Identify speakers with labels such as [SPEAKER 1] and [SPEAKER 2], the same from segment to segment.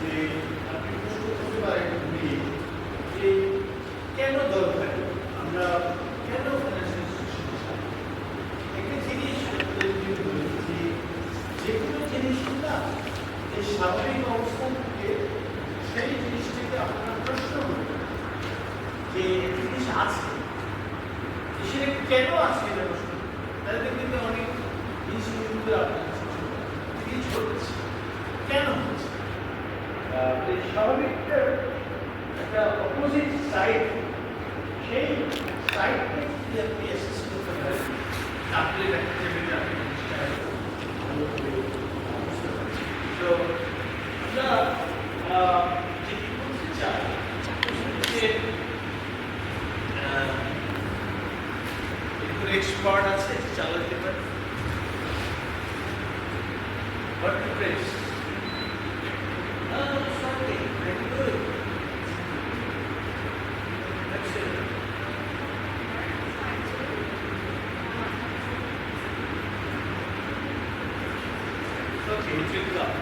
[SPEAKER 1] যে আপনি প্রশ্ন করতে পারেন যে কেন দরকার, আমরা কেন ফাইন্যান্সিয়াল ইনস্টিটিউশন চাই। একটা জিনিস যে কোনো জিনিস না এই স্বাভাবিক অবস্থান থেকে সেই জিনিসটাকে আপনার প্রশ্ন করবেন যে জিনিস আছে সেটা কেন আছে এটা প্রশ্ন। তাদের কিন্তু অনেক জিনিসগুলো আপনার জিনিস হচ্ছে কেন হচ্ছে স্বাভাবিকটা একটা অপোজিট সাইড, সেই সাইডকে যদি আপনি অ্যাসেস করতে পারেন তাহলে দেখা যাবে যে আপনি জিনিসটা ভালো করে বুঝতে পারছেন। তো আমরা যেটি বলতে চাই যে এক্সপার্ট আছে চালাতে পারে WordPress. Sorry, very good. That's it. Okay, check it out.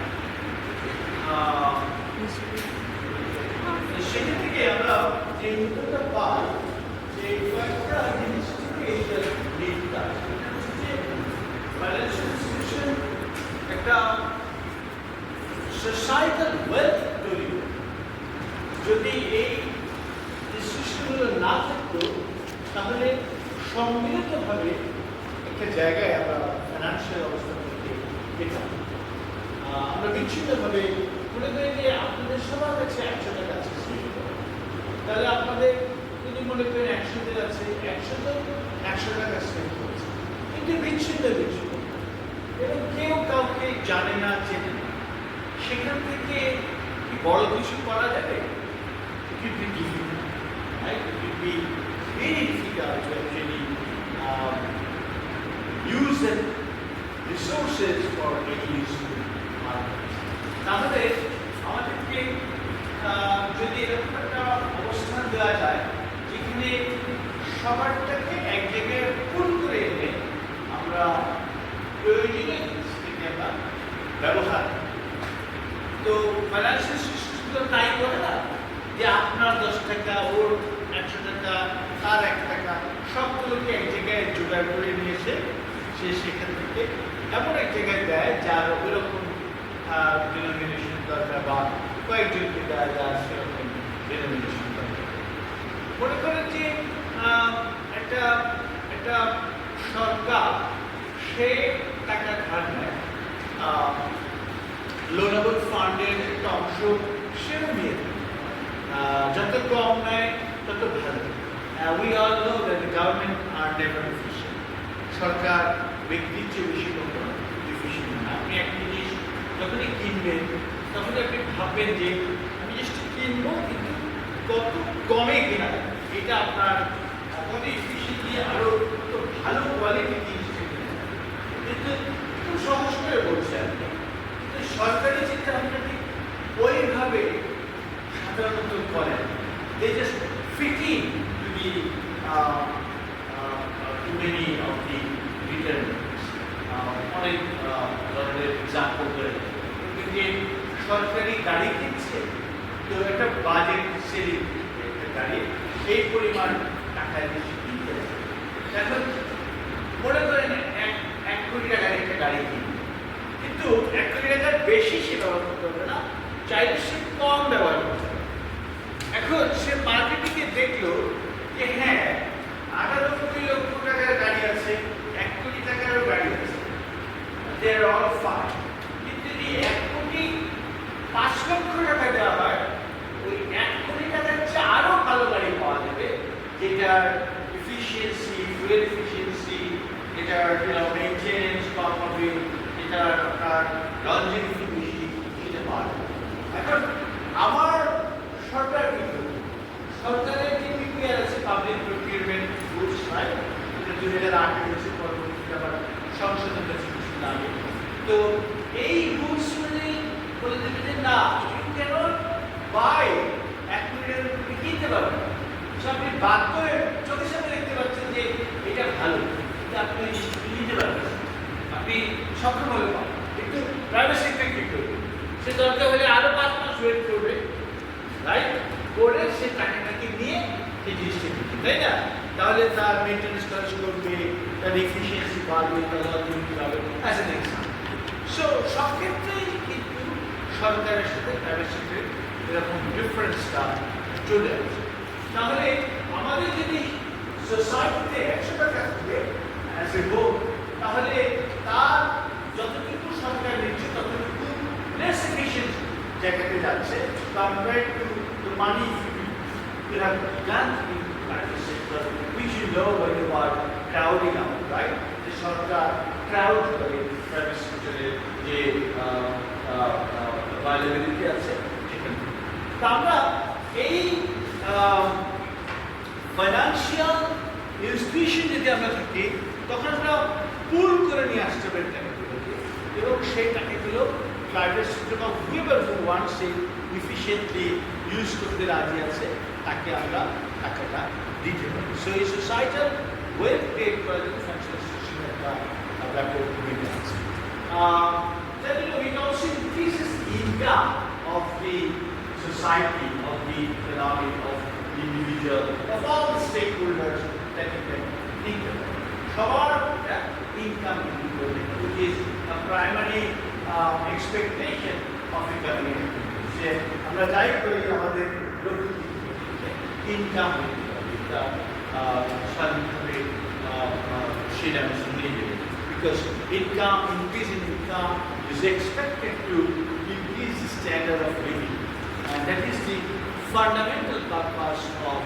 [SPEAKER 1] সেখান থেকে আমরা যে উত্তরটা পাই যে কয়েকটা জিনিস থেকে এইটা লিডটা ফাইন্যান্সিয়াল ইনস্টিটিউশন একটা সোসাইটাল ওয়েলথ তৈরি করে। যদি এই ইনস্টিটিউশনগুলো না থাকতো তাহলে সম্মিলিতভাবে একটা জায়গায় আমরা ফাইন্যান্সিয়াল অবস্থা থেকে যেতাম। আমরা বিচ্ছিন্নভাবে মনে করি যে আপনাদের সবার কাছে 100 টাকা আছে, তাহলে আপনাদের যদি মনে করেন 100 আছে 100 টাকা সেভ করেছে, কিন্তু বিচ্ছিন্ন এবং কেউ কাউকে জানে না চেনে না। সেখান থেকে কি বড় কিছু করা যাবে? It will be difficult, right? It will be very difficult to actually use the resources for any useful purpose. তাহলে আমাদেরকে যদি এরকম একটা অবস্থান দেওয়া যায় যেখানে সবারটাকে এক জায়গায় পুল করে এনে আমরা প্রয়োজনীয় জিনিসটাকে আমরা ব্যবহার, তো ফাইন্যান্সিয়াল ইনস্টিটিউশনগুলো তাই করে না যে আপনার 10 টাকা, ওর 100 টাকা, তার 1 টাকা, সবগুলোকে এক জায়গায় জোগাড় করে নিয়েছে, সে সেখান থেকে এমন এক জায়গায় দেয় যার ওইরকম ডিনোমিনেশন দরকার বা কয়েকজনকে দেয় যার সেরকম ডিনোমিনেশন দরকার। মনে করেন যে একটা সরকার সে টাকা ধার নেয়, লোনেবল ফান্ডের একটা অংশ সেও নিয়ে দেয়, যত কম নেয় তত ভালো। We all know that the government are never efficient. সরকার ব্যক্তির চেয়ে বেশি কখনো এফিশিয়েন্ট না। আপনি একটা জিনিস যখনই কিনবেন তখন আপনি ভাববেন যে আমি জিনিসটা কিনবো কিন্তু কত কমে কেনা, এটা আপনার কত এফিশিয়েন্টলি আরো ভালো কোয়ালিটির জিনিসটা কিনে, কিন্তু খুব সহজ করে বলছে আপনি। সরকারি চিন্তা ভাবনা ঠিক ওইভাবে সাধারণত করেন, they just fit in to the to many of the returns. অনেক ধরনের এক্সাম্পল করে যে সরকারি গাড়ি কিনছে, তো একটা বাজেট সেলিং একটা গাড়ি এই পরিমাণ টাকায় বেশি কিনতে, এখন মনে করেন 1 কোটি টাকার একটা গাড়ি কিনবে, কিন্তু 1 কোটি টাকার বেশি সে ব্যবহার করতে হবে না, চাইলে সে কম ব্যবহার করতে হবে। এখন সে মার্কেটিংয়ে দেখলো যে হ্যাঁ 98 লক্ষ টাকার গাড়ি আছে, 1 কোটি টাকারও গাড়ি আছে, দে আর অল ফাইন, কিন্তু যদি 1,05,00,000 টাকা দেওয়া হয় ওই 1 কোটি টাকার চেয়ে আরো ভালো গাড়ি পাওয়া যাবে, যেটার এফিসিয়েন্সি, ফুয়েল এফিসিয়েন্সি, যেটার মেইনটেনেন্স কম হবে, যেটার আপনার লঞ্জিভিটি বেশি, সেটা পাওয়া যাবে। এখন আমার সরকার কিন্তু সরকারের যে পিপিআর আছে, পাবলিক প্রকিউরমেন্ট রুলস, রাইট, এটা 2008 হয়েছে, পরবর্তীতে আবার সংশোধন হয়েছে কিছু আগে। তো এই রুলস বলে দেবে যে না, ইউ ক্যানট বাই 1 কোটি টাকার উপরে কিনতে পারবেন না। আপনি বাধ্য হয়ে চোখের সামনে দেখতে পাচ্ছেন যে এটা ভালো, কিন্তু আপনি নিতে পারবেন, আপনি সক্ষম হলে পাবেন। একটু প্রাইভেট সেক্টর কি করবে? সে দরকার হলে আরো 5 মাস ওয়েট করবে, রাইট? করে সে টাকাটাকে নিয়ে সেই জিনিসটা কিনবে, তাই না? তাহলে তার মেনটেন্যান্স খরচ করবে, তার এফিসিয়েন্সি বাড়বে, তার অর্থনীতি বাড়বে, অ্যাজ এন এক্সাম্পল। সো সব ক্ষেত্রেই কিন্তু সরকারের সাথে প্রাইভেট সেক্টরের এরকম ডিফারেন্সটা চলে আসে। তাহলে আমাদের যদি সোসাইটিতে 100 টাকা থাকে অ্যাজ এ হোল, তাহলে তার যতটুকু সরকার নিচ্ছে ততটুকু লেস এফিশিয়েন্ট জায়গাতে যাচ্ছে compared to the money you have done in private sector, which you know when you are crowding out, right? The Sarkar crowd করে প্রাইভেট সেক্টরের যে availability আছে সেখানে। তো আমরা এই ফাইন্যান্সিয়াল ইনস্টিটিউশন যদি আমরা থাকি, তখন আমরা পুল করে নিয়ে আসতে পারি টাকাগুলোকে, এবং সেই টাকাগুলো প্রাইভেট সেক্টর বা whoever who wants it efficiently use করতে রাজি আছে তাকে আমরা টাকাটা দিতে পারি। সো এই সোসাইটাল ওয়েলথ ক্রিয়েট করার জন্য ফাইন্যান্সিয়াল ইনস্টিটিউশন একটা ব্যাপক ভূমিকা আছে। Then it also increases the income of the society, of the economy, of the individual, of all the stakeholders that you can think about. সবার income which is a primary expectation of economic activity. যে আমরা যাই করি আমাদের income স্বাধীনভাবে সেটা নিয়ে যাবে, because income, increase in income is expected to increase the standard of living, and that is the fundamental purpose of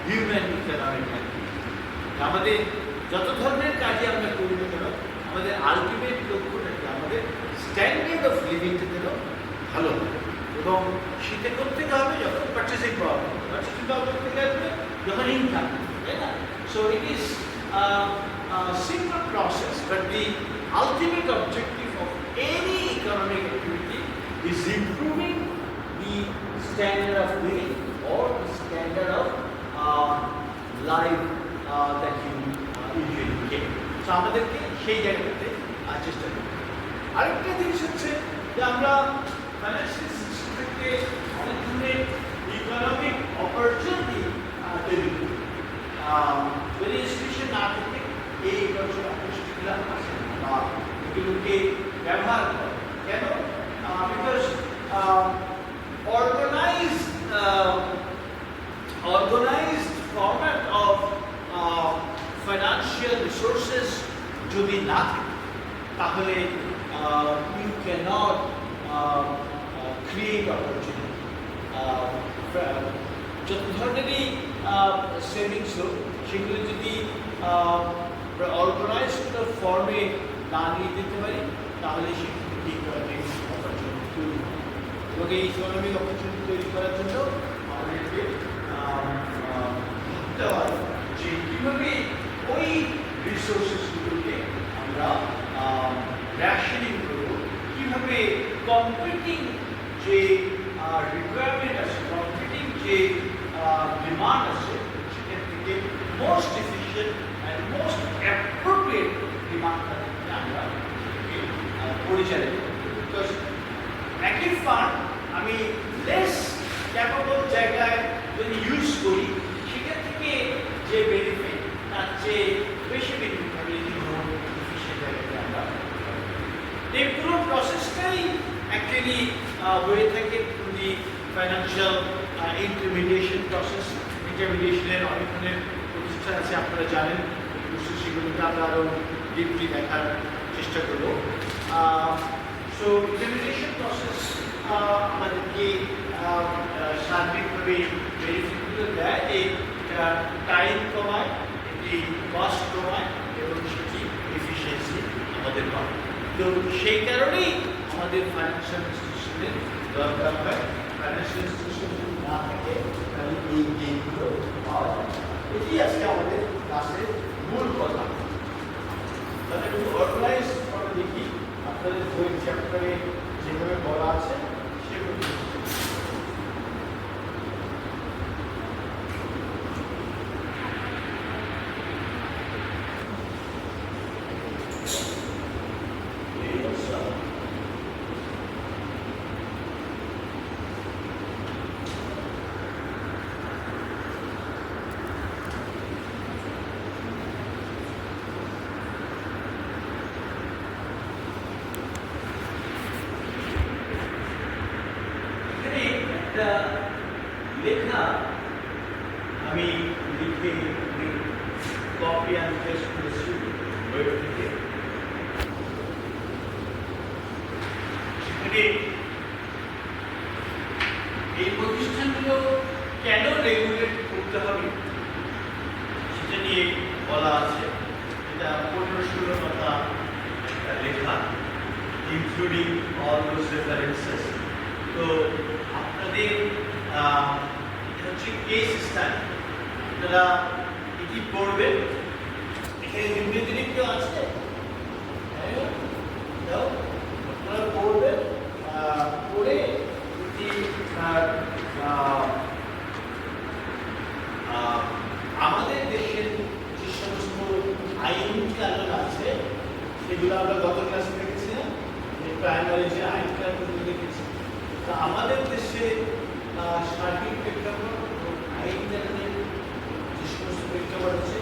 [SPEAKER 1] human economic activity. আমাদের যত ধরনের কাজে আমরা করি না কেন, আমাদের আলটিমেট লক্ষ্যটা কি? আমাদের স্ট্যান্ডার্ড অফ লিভিংটা যেন ভালো হবে, এবং সেটা করতে হবে যখন পারচেসিং পাওয়ার করতে হবে যখন ইনকাম, তাই না? So it is simple process, but the ultimate objective of any economic activity is improving the standard of living or the standard of life that you usually get. So আমাদেরকে সেই জায়গাটাতে চেষ্টা করতে হবে। আরেকটা জিনিস হচ্ছে যে আমরা ফাইন্যান্সিয়াল সিস্টেম থেকে অনেক ধরনের ইকোনমিক অপরচুনিটি তৈরি করি। যদি ইনস্টিটিউশন না থাকে এই ইকোনমিক অপরচুনিটিগুলো আসে বা এগুলোকে ব্যবহার করে। কেন? Because organized format of financial resources যদি না থাকে, তাহলে you cannot create opportunity. যত ধরনেরই সেভিংস হোক, সেগুলো যদি অর্গানাইজড ফর্মে না নিয়ে দিতে পারি, তাহলে সেক্ষেত্রে ইকোনমিক অপরচুনিটি তৈরি হয়। এবং এই ইকোনমিক অপরচুনিটি তৈরি করার জন্য আমাদেরকে ভাবতে হয় যে কীভাবে ওই রিসোর্সেসগুলোকে আমরা রেশনিং করব, কীভাবে কম্পিটিং যে রিকোয়ারমেন্ট আছে, কম্পিটিং যে ডিমান্ড আছে, সেখান থেকে most efficient and most appropriate ডিমান্ডটাকে আমরা পরিচালিত করব। বিকজ একই ফান্ড আমি লেস ক্যাপেবল জায়গায় যদি ইউজ করি, সেখান থেকে যে বেনিফিট তার চেয়ে বেশি বেনিফিট হবে যদি কোনো এফিশিয়েন্ট জায়গাতে আমরা। এই পুরো প্রসেসটাই অ্যাকচুয়ালি হয়ে থাকে দি ফাইন্যান্সিয়াল ইন্টারমিডিয়েশন প্রসেস। ইন্টারমিডিয়েশনের অনেক ধরনের প্রতিষ্ঠান আছে, আপনারা জানেন, সেগুলোকে আমরা আরও ডিপলি দেখার চেষ্টা করব। সো ইন্টারমিডিয়েশন প্রসেস আমাদেরকে সার্বিকভাবে বেনিফিটগুলো দেয়, এই টাইম কমায়, এটি কস্ট কমায়, এবং সেটি এফিসিয়েন্সি আমাদের পায়। তো সেই কারণেই আমাদের ফাইন্যান্সিয়াল ইনস্টিটিউশনের দরকার হয়। ফাইন্যান্সিয়াল ইনস্টিটিউশন যদি না থাকে তাহলে এই গেমগুলো পাওয়া যায়। এটি আজকে আমাদের ক্লাসের মূল কথা। তাহলে একটু অর্গানাইজ করে দেখি আপনাদের বইয়ের চ্যাপ্টারে যেভাবে বলা আছে সেগুলো। একটা লেখা আমি লিখে কপি অ্যান্ড পেস্ট করেছি ওয়েব থেকে। সেখানে এই প্রতিষ্ঠানগুলো কেন রেগুলেট করতে হবে সেটা নিয়ে বলা আছে। এটা 15-16 পাতা একটা লেখা, ইনক্লুডিং অল দোজ রেফারেন্সেস। তো আপনাদের এটা হচ্ছে কেস স্টাডি, আপনারা এটি পড়বেন। এখানে ইংরেজি কেউ আছে? আপনারা পড়বেন, পড়ে এটি আমাদের দেশের যে সমস্ত আইন কানুন আছে সেগুলো আমরা গত ক্লাসে দেখেছিলাম, প্রাইমারি যে আইন কানুনগুলো দেখেছি। তা আমাদের দেশে সার্বিক প্রেক্ষাপট আইন কানুনের যে সমস্ত প্রেক্ষাপট আছে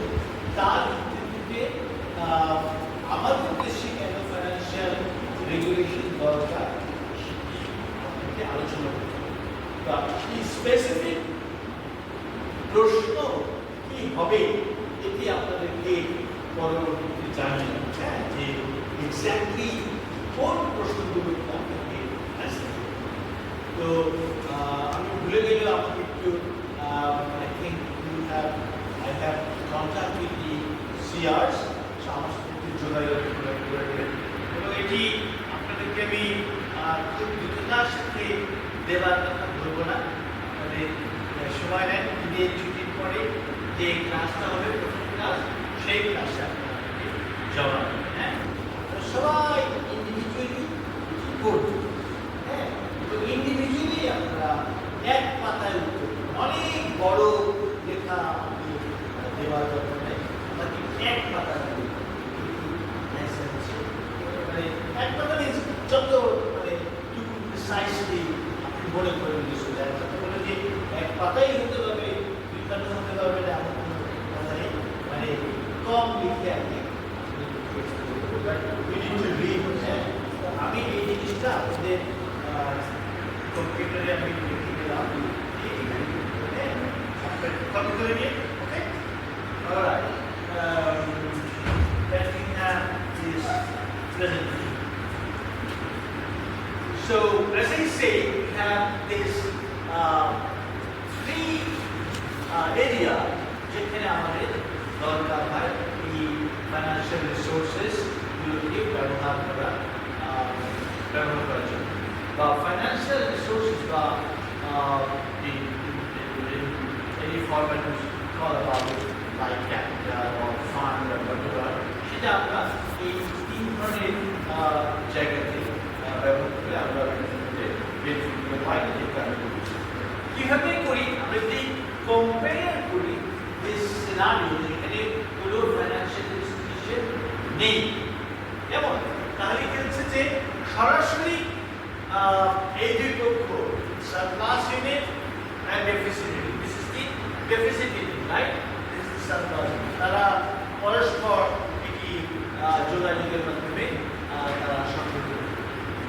[SPEAKER 1] তার ভিত্তিতে আমাদের দেশে কেন ফাইন্যান্সিয়াল রেগুলেশন দরকার সেটি আলোচনা করতে হবে। বা স্পেসিফিক প্রশ্ন কি হবে এটি আপনাদেরকে পরবর্তীতে জানিয়ে, হ্যাঁ, যে এক্স্যাক্টলি কোন প্রশ্নগুলো আপনাকে আসতে হবে। তো আমি ভুলে গেলে আপনাকে একটু I have contact with the CRs, আমার সাথে যোগাযোগ করে দেবেন এবং এটি আপনাদেরকে আমি খুব দ্রুততার সাথে দেওয়ার কথা বলবো না। আমাদের সময় নেন, ঈদের ছুটির পরে যে ক্লাসটা হবে প্রথম ক্লাস, সেই ক্লাসে আপনাদেরকে জমা দেবেন। হ্যাঁ, সবাই ইন্ডিভিজুয়ালি করবেন, হ্যাঁ, তো ইন্ডিভিজুয়ালি আপনারা এক পাতায় উত্তর, অনেক বড় লেখা দেওয়ার দরকার নেই, আমাকে এক পাতা মানে এক পাতা যত মানে প্রিসাইসলি আপনি মনে করেন কিছু যায় বলে যে এক পাতাই হতে পারবে, বিজ্ঞান হতে পারবে না এমন কোনো কথা নেই, মানে কম লিখে আপনি আমি এই জিনিসটা আপনাদের কম্পিউটারে আমি লিখে দিলাম, কপি করে নিয়ে, ওকে? Alright. That we have is presentation. So, as I say, we have this three area যেখানে আমাদের দরকার হয় এই ফাইন্যান্সিয়াল রিসোর্সেস গুলোকে ব্যবহার করার জন্য, বা ফাইন্যান্সিয়াল রিসোর্সেস বা any format is called about it, like capital or fund or whatever, সেটা আমরা এই তিন ধরনের জায়গাতে ব্যবহার করে আমরা বেনিফিটগুলো পাই। কিভাবে করি আমরা যদি কম্পেয়ার করি দিস সিনারিও যেখানে কোনো ফাইন্যান্সিয়াল ইনস্টিটিউশন নেই, যেমন তাহলে কি হচ্ছে যে সরাসরি এই দুই পক্ষ surplus unit and deficit unit. This is the deficit unit, right? This is the surplus. তারা পরস্পর এটি যোগাযোগের মাধ্যমে তারা সম্পর্ক।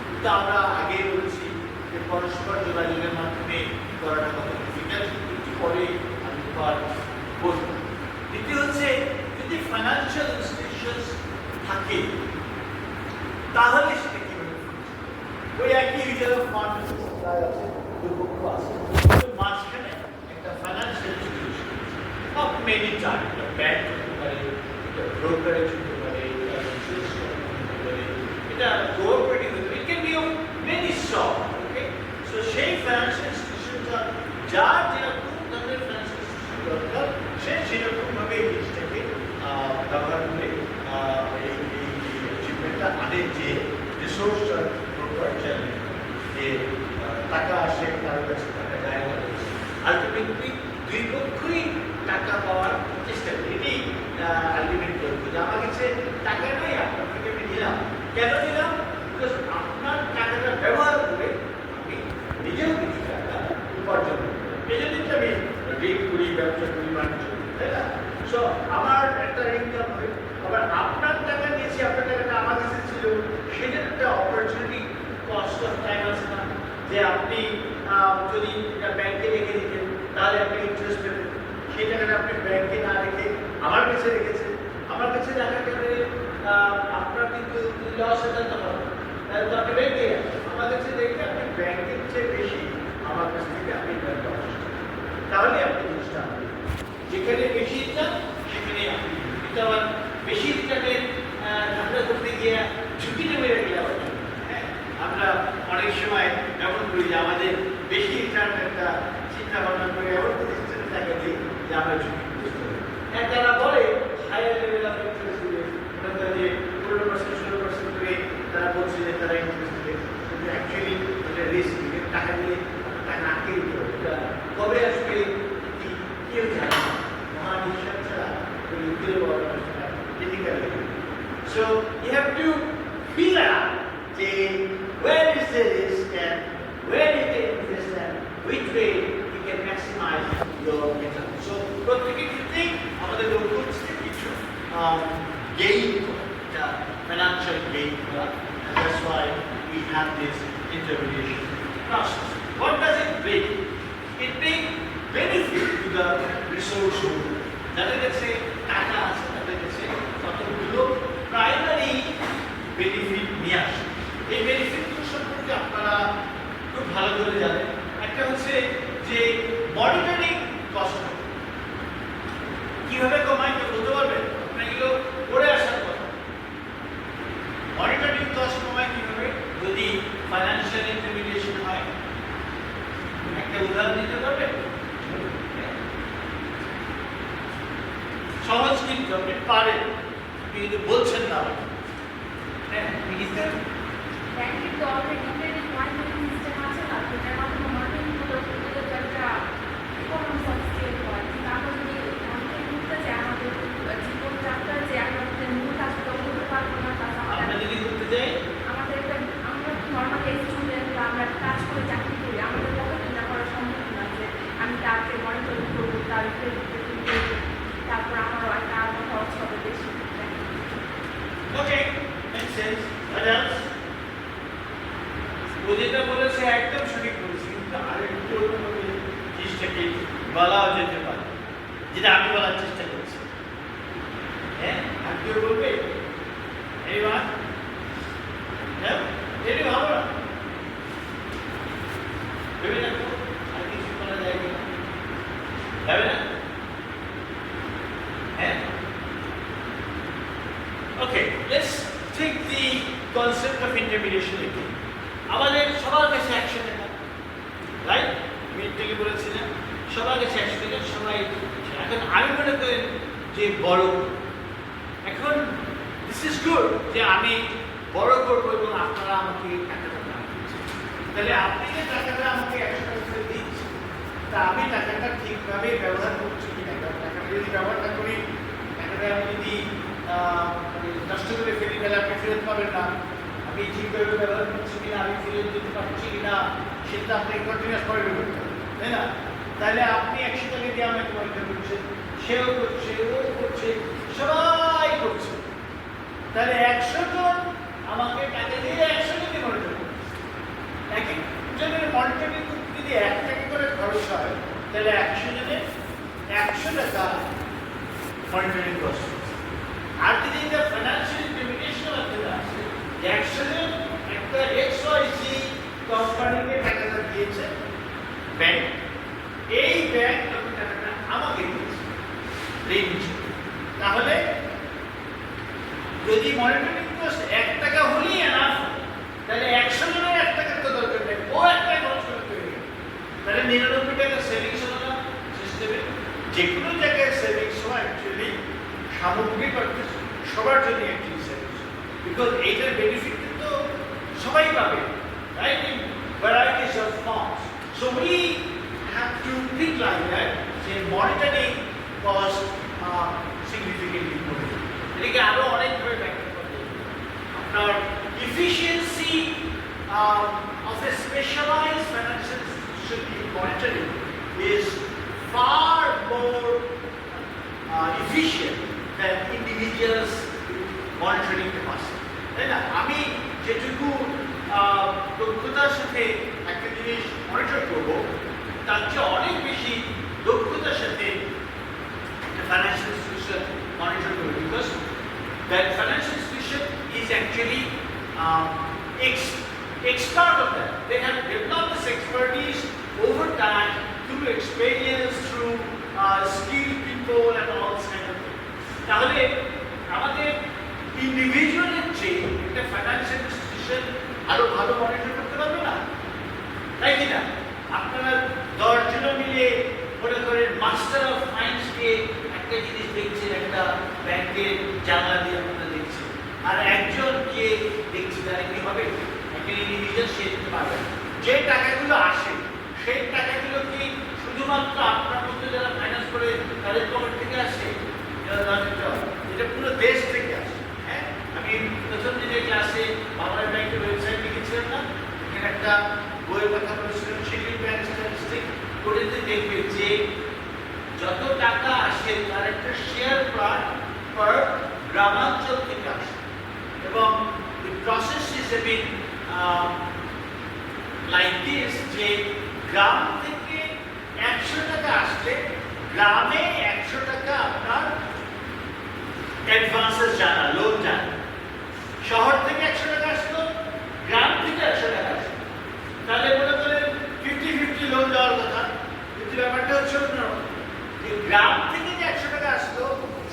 [SPEAKER 1] কিন্তু আমরা আগে বলেছি যে পরস্পর যোগাযোগের মাধ্যমে করাটা কত ডিফিকাল্ট, একটু পরে আমি বলব। দ্বিতীয় হচ্ছে যদি ফাইন্যান্সিয়াল ইনস্টিটিউশনস থাকে তাহলে সেটা কিভাবে ওই একই রিজার্ভ ফান্ড আছে, দুপক্ষ আছে, মাঝখানে একটা financial institution of many type, একটা ব্যাংক হতে পারে, এটা ব্রোকারেজ হতে পারে, এটা ইন্স্যুরেন্স হতে পারে, এটা কোঅপারেটিভ হতে পারে, it can be of many sort. Okay, so সেই ফাইন্যান্সিয়াল ইনস্টিটিউশনটা যার যেরকম ধরনের ফাইন্যান্সিয়াল ইনস্টিটিউশন দরকার সে সেরকমভাবে এই জিনিসটাকে ব্যবহার করে এই অ্যাচিভমেন্টটা আনে, যে রিসোর্সটা প্রপার চ্যানেল, যে টাকা আসে তার কাছে টাকা যায় না, আলটিমেটলি দুই পক্ষই টাকা পাওয়ার চেষ্টা করি। এটি আলটিমেট করবো যে আমার কাছে টাকা নেই, আপনার থেকে আমি নিলাম। কেন নিলাম? বিকজ আপনার টাকাটা ব্যবহার করে আমি নিজেও কিছু টাকা উপার্জন করি, এই জন্য আমি ঋণ করি, ব্যবসা করি, বাণিজ্য করি, তাই না? সো আমার একটা ইনকাম হবে, আবার আপনার টাকা নিয়েছি, আপনার টাকাটা আমার কাছে ছিল, সেটার একটা অপরচুনিটি কস্ট অফ টাইম আছে না, যে আপনি যদি ব্যাংকে রেখে দিতেন তাহলে আপনি ইন্টারেস্ট পেতেন, সেই টাকাটা আপনি ব্যাংকে না রেখে আমার কাছে রেখেছেন। আমার কাছে রাখার কারণে আপনার কিন্তু লস হয়ে যেতে পারে, তাহলে তো আপনি ব্যাংকে আমার কাছে রেখে আপনি ব্যাংকের চেয়ে বেশি আমার কাছ থেকে আপনি তাহলে আপনি জিনিসটা যেখানে বেশি ইনকাম সেখানে আপনি কিন্তু আবার বেশি ইনকামের ঝামেলা করতে গিয়ে ঝুঁকিটা বেড়ে গেলে আবার আমরা অনেক সময় এমন করি যে আমাদের বেশি ইনকাম একটা চিন্তা ভাবনা করে এমন প্রতিষ্ঠানে টাকা দিই যে আমরা ঝুঁকি বুঝতে পারি। তারা বলে হায়ার লেভেল অফ ইন্টারেস্ট দিলে মনে করেন যে 15% 16% করে তারা বলছে যে তারা ইন্টারেস্ট দিবে, কিন্তু অ্যাকচুয়ালি এটা রিস্ক দিবে, টাকা দিয়ে টাকা আটকে দিতে হবে। এটা কবে আসবে কেউ জানে না, মহান হিসাব ছাড়া উত্তরে বলা difficult. So you have to fill out যে where is the risk and where you can invest and which way you can maximize your return. So প্রত্যেকের ক্ষেত্রেই আমাদের লক্ষ্য হচ্ছে কিছু গেইন করা, financial gain করা, and that's why we have this intermediation process. What does it bring? It brings benefit to the resource holder. যাদের কাছে টাকা আছে তাদের কাছে কতগুলো প্রাইমারি বেনিফিট নিয়ে আসে। এই বেনিফিটগুলো সম্পর্কে আপনারা খুব ভালো করে জানেন। একটা হচ্ছে যে মনিটরিং কস্ট কিভাবে কমায় কেউ বলতে পারবেন? আপনার এগুলো পড়ে আসার কথা। মনিটরিং কস্ট কমায় কিভাবে? যদি ফাইন্যান্সিয়াল ইন্টারমিডিয়েশন হয়, একটা উদাহরণ দিতে পারবেন? সহজ কিন্তু আপনি পারেন, কিন্তু বলছেন না। হ্যাঁ,
[SPEAKER 2] ব্যাংকের তো অলরেডি ক্রেডিট মনিটরিং সিস্টেম আছে না, যেটার মাধ্যমে মনিটরিং করলে একটা ইকোনমিক্স অফ স্কেল হয়। কিন্তু আমরা যদি মনিটরিং করতে চাই আমাদের জীবনযাত্রার যে আমাদের মূল কাজগুলো করতে পারবো না,
[SPEAKER 1] আমরা যদি করতে যাই
[SPEAKER 2] আমাদের একটা আমরা নর্মাল স্টুডেন্ট বা আমরা কাজ করে চাকরি করি, আমাদের পক্ষে চিন্তা করা সম্ভব না যে আমি তাকে মনিটরিং করবো, তার ক্রেডিট করবো, তারপর আমারও একটা আলাদা খরচ হবে বেশি।
[SPEAKER 1] ওকে, মেক্স সেন্স। What else? ও যেটা বলেছে একদম সঠিক বলেছে, কিন্তু আরেকটু জিনিসটাকে বলাও যেতে পারে, যেটা আমি বলার চেষ্টা করছি। হ্যাঁ, আর কেউ বলবে? এবার হ্যাঁ, এটি ভালো না, ভেবে দেখো আর কিছু করা যায় কিনা, যাবে না? হ্যাঁ, okay, let's take the concept of intermediation again. আমাদের সবার কাছে 100 টাকা, রাইট? মিড থেকে বলেছিলেন সবার কাছে 100 টাকা, সবাই। এখন আমি মনে করি যে বড়, এখন দিস ইজ গুড যে আমি বড় করবো এবং আপনারা আমাকে টাকাটা দিচ্ছেন। তাহলে আপনি যে টাকাটা আমাকে 100 টাকা করে দিচ্ছেন, তা আমি টাকাটা ঠিকভাবে ব্যবহার করছি কিনা? টাকাটা যদি ব্যবহার না করি, টাকাটা আমি যদি নষ্ট করে ফেলি তাহলে আপনি ফেরত পাবেন না। আমি ঠিকভাবে ব্যবহার করছি কিনা, আমি ফেরত দিতে পারছি কিনা, সেটা আপনি কন্টিনিউয়াস করে করতে হবে, তাই না? তাহলে আপনি 100 টাকা দিয়ে আমাকে মনিটর করছেন, সেও করছে, ও করছে, সবাই করছে। তাহলে 100 জন আমাকে টাকা দিয়ে 100 জনকে মনিটর করছে। এক একজনের মনিটরিং করতে যদি 1 টাকা করে খরচ হয়, তাহলে 100 জনের 100 টাকা মনিটরিং কস্ট। আর যদি এটা ফাইন্যান্সিয়াল ইন্টারমিডিয়েশন আছে, 100 জন একটা XYZ কোম্পানিকে টাকাটা দিয়েছে ব্যাংক, এই ব্যাংক যখন টাকাটা আমাকে দিয়েছে ঋণ হিসেবে, তাহলে যদি মনিটরিং কস্ট 1 টাকা হলেই এনাফ, তাহলে 100 জনের 1 টাকার তো দরকার নেই, ও 1 টাকা খরচ করে তৈরি হবে। তাহলে 99 টাকা সেভিংস হলো না সিস্টেমে। যে কোনো জায়গায় সেভিংস হয় অ্যাকচুয়ালি সামগ্রিক অর্থে সবার জন্য অ্যাকচুয়ালি সেভিংস, বিকজ এইটার বেনিফিট কিন্তু সবাই পাবে, right? In varieties of forms. So we have to think like that, যে মনিটরিং কস্ট সিগনিফিকেন্টলি কমে। এটাকে আরও অনেকভাবে ব্যাখ্যা করতে হবে। আপনার efficiency of a specialized financial institution monitoring is far more efficient than individuals monitoring capacity, তাই না? আমি যেটুকু দক্ষতার সাথে একটা জিনিস মনিটর করবো, তার চেয়ে অনেক বেশি দক্ষতার সাথে financial institution monitor করবে, because that financial institution is actually expert of that. They have developed this expertise over time through experience, through skilled people and all this kind of thing. তাহলে আমাদের ইন্ডিভিজুয়ালের চেয়ে একটা ফাইন্যান্সিয়াল ইনস্টিটিউশন আরো ভালো monitor করতে পারবে না, তাই কি না? আপনারা 10 জন মিলে মনে করেন মাস্টার অফ ফাইন্যান্স দিয়ে একটা জিনিস দেখছেন, একটা ব্যাংকের জানলা দিয়ে আপনারা দেখছেন, আর একজন গিয়ে দেখছে, তাহলে কি হবে? একটা ইন্ডিভিজুয়াল সে দিতে পারবে না। যে টাকাগুলো আসে সেই টাকাগুলো কি শুধুমাত্র আপনার মধ্যে যারা ফাইন্যান্স করে তাদের পকেট থেকে আসে? এটা পুরো দেশ থেকে আসে। হ্যাঁ, আমি প্রথম দিনের ক্লাসে বাংলা ব্যাংকের ওয়েবসাইট লিখেছিলাম না, এখানে একটা বইয়ের কথা বলেছিলাম, শিডিউল ব্যাংক স্ট্যাটিস্টিক। ওটাতে দেখবে যে যত টাকা আসে তার একটা শেয়ার পার গ্রামাঞ্চল থেকে আসে, এবং the process is a bit like this, যে গ্রাম থেকে 100 টাকা আসলে গ্রামে 100 টাকা আপনার অ্যাডভান্সেস জানা, লোন জানা। শহর থেকে 100 টাকা আসলো, গ্রাম থেকে 100 টাকা আসলো, তাহলে মনে করেন 50-50 লোন দেওয়ার কথা। কিন্তু ব্যাপারটা হচ্ছে অন্যরকম, যে গ্রাম থেকে যে 100 টাকা আসলো,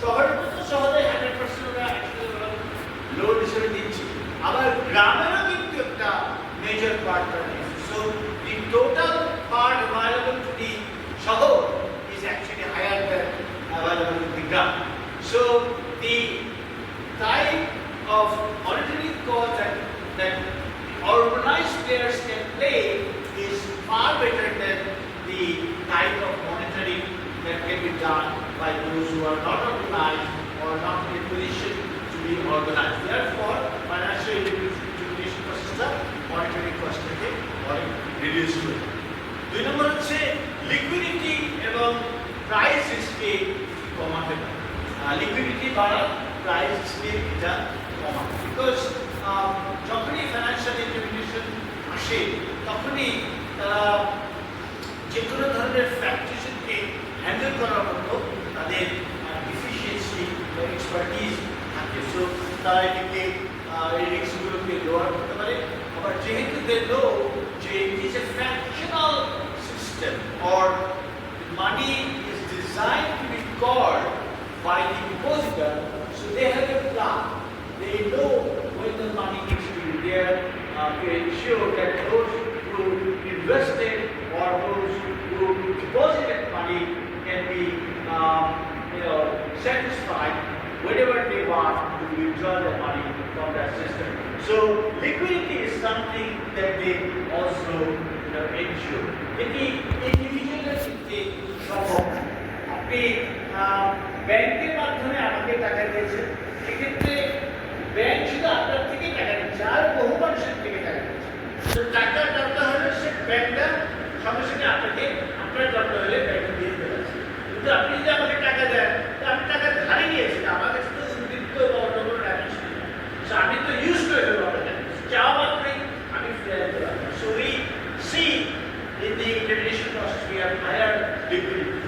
[SPEAKER 1] শহরের মতো শহরে 100% লোন হিসেবে দিচ্ছি, আবার গ্রামেরও কিন্তু একটা মেজর পার্ট রয়েছে। So the total part available to the শহর is actually higher than available in the ground. So the type of monetary cost that organized players can play is far better than the type of monitoring that can be done by those who are not organized or not in a position to be organized. Therefore, financial education process monetary cost থেকে অনেক reduce করে। 2 নম্বর হচ্ছে liquidity এবং price রিস্ককে কমাতে পারে। Liquidity বাড়া, price রিস্ককে এটা কমাতে, বিকজ যখনই ফাইন্যান্সিয়াল ইন্টারমিডিয়েশন আসে তখনই তারা যে কোনো ধরনের ফ্যাক্টরিজনকে হ্যান্ডেল করার মতো তাদের এফিসিয়েন্সি বা এক্সপার্টিজ থাকে। সো তারা এটিকে এই রিস্কগুলোকে লোয়ার করতে পারে। আবার যেহেতু দে নো যে it is a fractional system, or money is designed to be called by the depositor, so they have a plan. They know when the money needs to be there to ensure that those who invested or those who deposited money can be satisfied whenever they want to withdraw their money from that system. So liquidity is something that they also ensure. এটি ইন্ডিভিজুয়ালের ক্ষেত্রে সম্ভব। আপনি ব্যাংকের মাধ্যমে আমাকে টাকা দিয়েছেন, সেক্ষেত্রে ব্যাংক শুধু আপনার থেকে টাকা নিচ্ছে, আর বহু মানুষের থেকে টাকা নিচ্ছে। তো টাকার দরকার হলে সে ব্যাংকটা সঙ্গে সঙ্গে আপনাকে, আপনার দরকার হলে ব্যাংকে দিয়ে দিতে পারছে। কিন্তু আপনি যদি আমাকে টাকা দেন, আমি টাকা ধারে নিয়েছি, আমার কাছে তো উদ্বৃত্ত বা অন্য কোনো ড্যামেজ নেই, আমি তো ইউজ করে দেবো আপনার ড্যামেজ, চাওয়া মাত্রই আমি ফিরে দিতে পারবো। So we see in the intermediation process we have higher liquidity,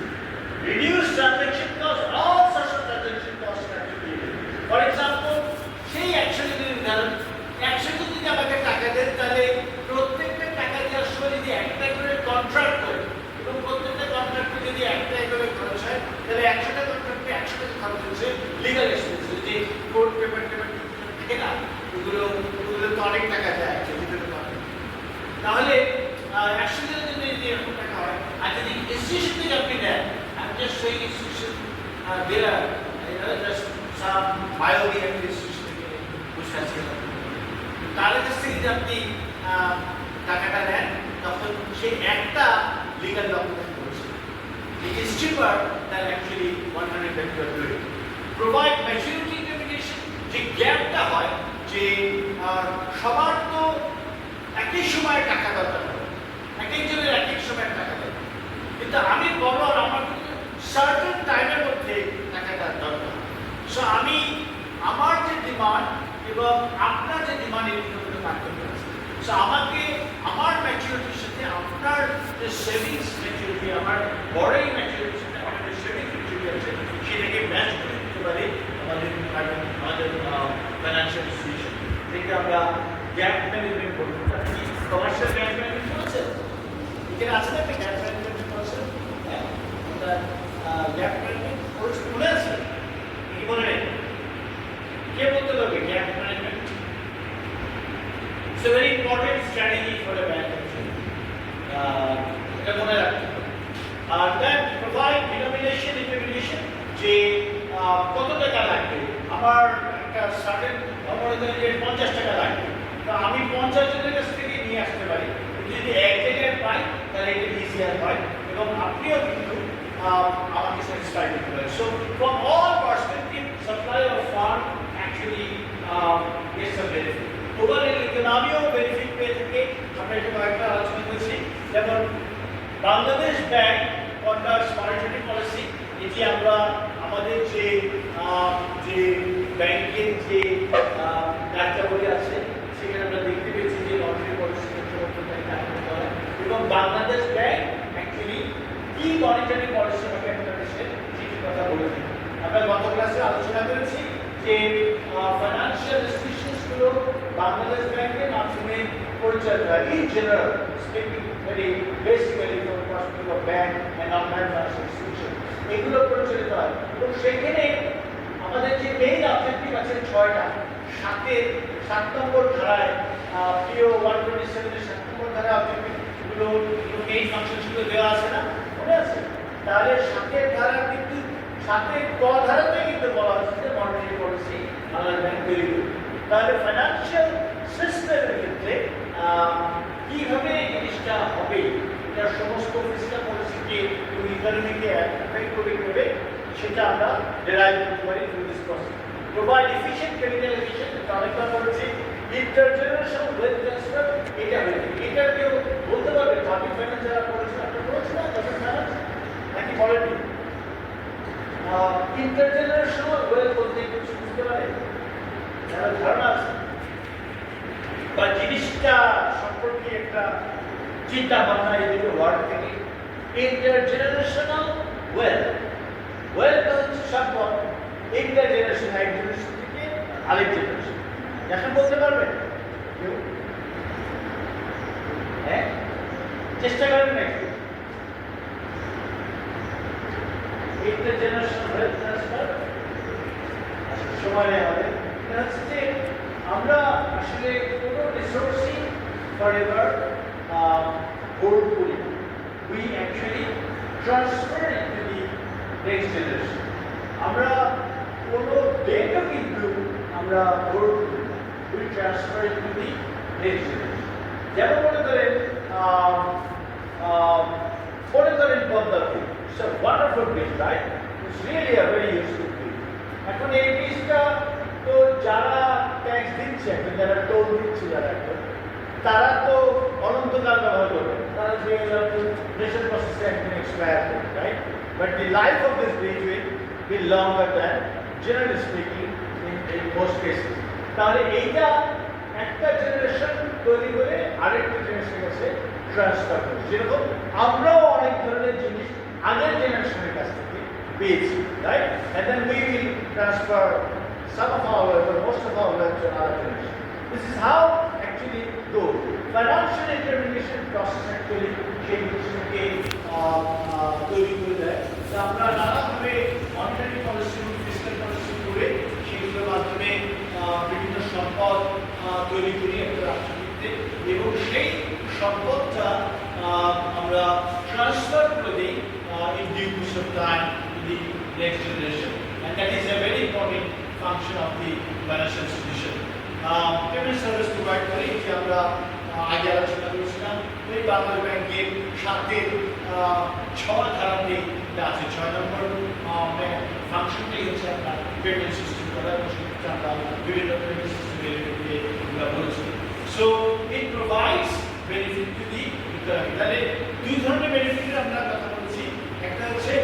[SPEAKER 1] reduced transaction costs, all sorts of transaction costs are actually. For example, সেই 100 যদি ধরেন 100 যদি আমাকে টাকা দেন, তাহলে প্রত্যেকটা টাকা দেওয়ার সময় যদি একটা করে কন্ট্রাক্ট করে এবং প্রত্যেকটা কন্ট্রাক্টে যদি একটা করে খরচ হয়, তাহলে 100টা কন্ট্রাক্টে 100 টাকা খরচ হচ্ছে লিগাল এক্সপেন্সেস, যে কোর্ট পেপার থাকে না, ওগুলো তো অনেক টাকা যায় ভিতরে। তাহলে 100 জনের জন্য যদি এরকম টাকা হয়, আর যদি ইনস্টিটিউশন থেকে আপনি দেন, আমি জাস্ট সেই ইনস্টিটিউশন দেওয়ার জাস্ট সাম বায়োরিয়েক্টর ইনস্টিটিউশন থেকে বসে আছে, তাহলে কাছ থেকে যদি আপনি টাকাটা নেন, তখন সেই একটা লিগাল ডকুমেন্ট করছে। It is cheaper than actually 100 that you are doing. Provide maturity intermediation, যে গ্যাপটা হয়, যে সবার তো একই সময় টাকা দরকার হয়, এক একজনের এক এক সময় টাকা দরকার, কিন্তু আমি বড় আর আমার সার্টেন টাইমের মধ্যে টাকাটা দরকার। সো আমি আমার যে ডিমান্ড এবং আপনার যে ডিমান্ড এর মধ্যে পার্থক্য আছে। সো সো আমাকে আমার ম্যাচুরিটির সাথে আপনার যে সেভিংস ম্যাচুরিটি, আমার বড়ই ম্যাচুরিটির সাথে আমার যে সেভিংস ম্যাচুরিটি আছে সেটাকে ম্যাচ করে দিতে পারি আমাদের ফাইন্যান্সিয়াল ইনস্টিটিউশন থেকে আমরা গ্যাপ ম্যানেজমেন্ট করতে পারি। কমার্শিয়াল গ্যাপ ম্যানেজমেন্ট করেছেন? এখানে আছে না একটা গ্যাপ ম্যানেজমেন্ট করেছেন? হ্যাঁ, গ্যাপ ম্যানেজমেন্ট করেছে, মনে আছে কি মনে নেই? কে বলতে পারবে gap management? It's a very important strategy for a bank actually. এটা মনে রাখতে হবে। আর that provide denomination intermediation যে কত টাকা লাগবে, আমার একটা সার্টেন মনে করেন যে 50 টাকা লাগবে, তো আমি 50 জনের কাছ থেকে নিয়ে আসতে পারি। যদি এক জায়গায় পাই তাহলে এটা ইজিয়ার হয় এবং আপনিও কিন্তু আমাকে স্যাটিসফাই করতে পারেন। So from all perspective supply of fund actually gets a benefit. Overall ইকোনমিও বেনিফিট পেয়ে থাকে। আমরা এটা কয়েকটা আলোচনা করেছি, যেমন Bangladesh bank conducts monetary policy. এটি আমরা আমাদের যে ব্যাংকের যে কার্যাবলী আছে সেখানে আমরা দেখতে পেয়েছি যে মনিটারি পলিসি করে এবং বাংলাদেশ ব্যাংক অ্যাকচুয়ালি কি মনিটারি পলিসি মেনটেন করেছে সেটির কথা বলেছি। আমরা গত ক্লাসে আলোচনা করেছি যে ফাইন্যান্সিয়াল ইনস্টিটিউশনসগুলো বাংলাদেশ ব্যাংকের মাধ্যমে পরিচালিত হয়। In general speaking, very basically for perspective of bank and non bank financial institution এগুলো পরিচালিত হয় এবং সেখানে আমাদের যে মেইন অবজেক্টিভ আছে 6টা, 7 নম্বর ধারায় পিও 127 এর 7 নম্বর ধারায় অবজেক্টিভগুলো মেইন ফাংশনসগুলো দেওয়া আছে না, মনে আছে? তাহলে 7 ধারা কিন্তু 7 ক ধারাতে কিন্তু বলা হচ্ছে যে মনিটারি পলিসি বাংলাদেশ ব্যাংক তৈরি করবে। তাহলে ফাইন্যান্সিয়াল সিস্টেমের ক্ষেত্রে কিভাবে জিনিসটা হবে, এটা সমস্ত ফিসকাল পলিসিকে এবং ইকোনমিকে এফেক্ট করবে সেটা আমরা ডেরাইভ করতে পারি through this process. Provide efficient capitalization, অনেকবার বলেছি। ইন্টারজেনারেশনাল ওয়েলথ ট্রান্সফার, এটা হয়েছে। এটা কেউ বলতে পারবে পাবলিক ফাইন্যান্স যারা করেছে, আপনারা করেছেন না পাবলিক ফাইন্যান্স নাকি বলেননি? ইন্টারজেনারেশনাল ওয়েলথ বলতে কিছু বুঝতে পারে যারা ধারণা আছে বা জিনিসটা সম্পর্কে একটা চিন্তা ভাবনা এই দুটো ওয়ার্ড থেকে। ইন্টারজেনারেশনাল ওয়েলথ, ওয়েলথ হচ্ছে সম্পদ, ইন্টারজেনারেশন এক জেনারেশন থেকে আরেক জেনারেশন। এখন বলতে পারবেন কেউ? হ্যাঁ, চেষ্টা করেন নাকি? ইন্টারজেনারেশনাল ওয়েলথ ট্রান্সফার সময় নেই আমাদের। এটা হচ্ছে যে আমরা আসলে কোনো রিসোর্সই ফরএভার হোল্ড করি না। We actually transfer into the next generation. আমরা কোনো ডেটও কিন্তু আমরা হোল্ড করি না, we transfer into the next generation. যেমন মনে করেন Padma bridge, it's a wonderful bridge, right? It's really a very useful bridge. এখন এই ব্রিজটা তো যারা ট্যাক্স দিচ্ছে, এখন যারা টোল দিচ্ছে, যারা এখন তারা তো অনন্তকাল ব্যবহার করবে, তারা যে নেশন প্রসেসে একদিন এক্সপায়ার করবে, right? But the life of this bridge will be longer than generally speaking in most cases. তাহলে এইটা একটা জেনারেশন তৈরি করে আরেকটা জেনারেশনের কাছে ট্রান্সফার করে। যেরকম আমরাও অনেক ধরনের জিনিস আগের জেনারেশনের কাছ থেকে পেয়েছি, right? And then we will transfer some of our wealth or most of our wealth to another generation. This is how actually the financial intermediation process actually সেই জিনিসটাকে তৈরি করে দেয়। তো আমরা নানাভাবে মনিটারি পলিসি, ফিসকাল পলিসি করে সেগুলোর মাধ্যমে বিভিন্ন সম্পদ তৈরি করি একটা রাষ্ট্রনীতিতে এবং সেই সম্পদটা আমরা ট্রান্সফার করে দিই in due course of time to the next generation, and that is a very important function of the financial institution. Payment service provide করি যে আমরা আগে আলোচনা করেছিলাম এই বাংলাদেশ ব্যাংকের সাথে 6 ধারাতে আছে। 6 নম্বর ফাংশনটাই হচ্ছে আপনার পেমেন্ট সিস্টেম করা, আমরা বিভিন্ন পেমেন্ট সিস্টেমের আমরা বলেছি। So it provides benefit to the economy. তাহলে দুই ধরনের বেনিফিটের আমরা কথা বলছি। একটা হচ্ছে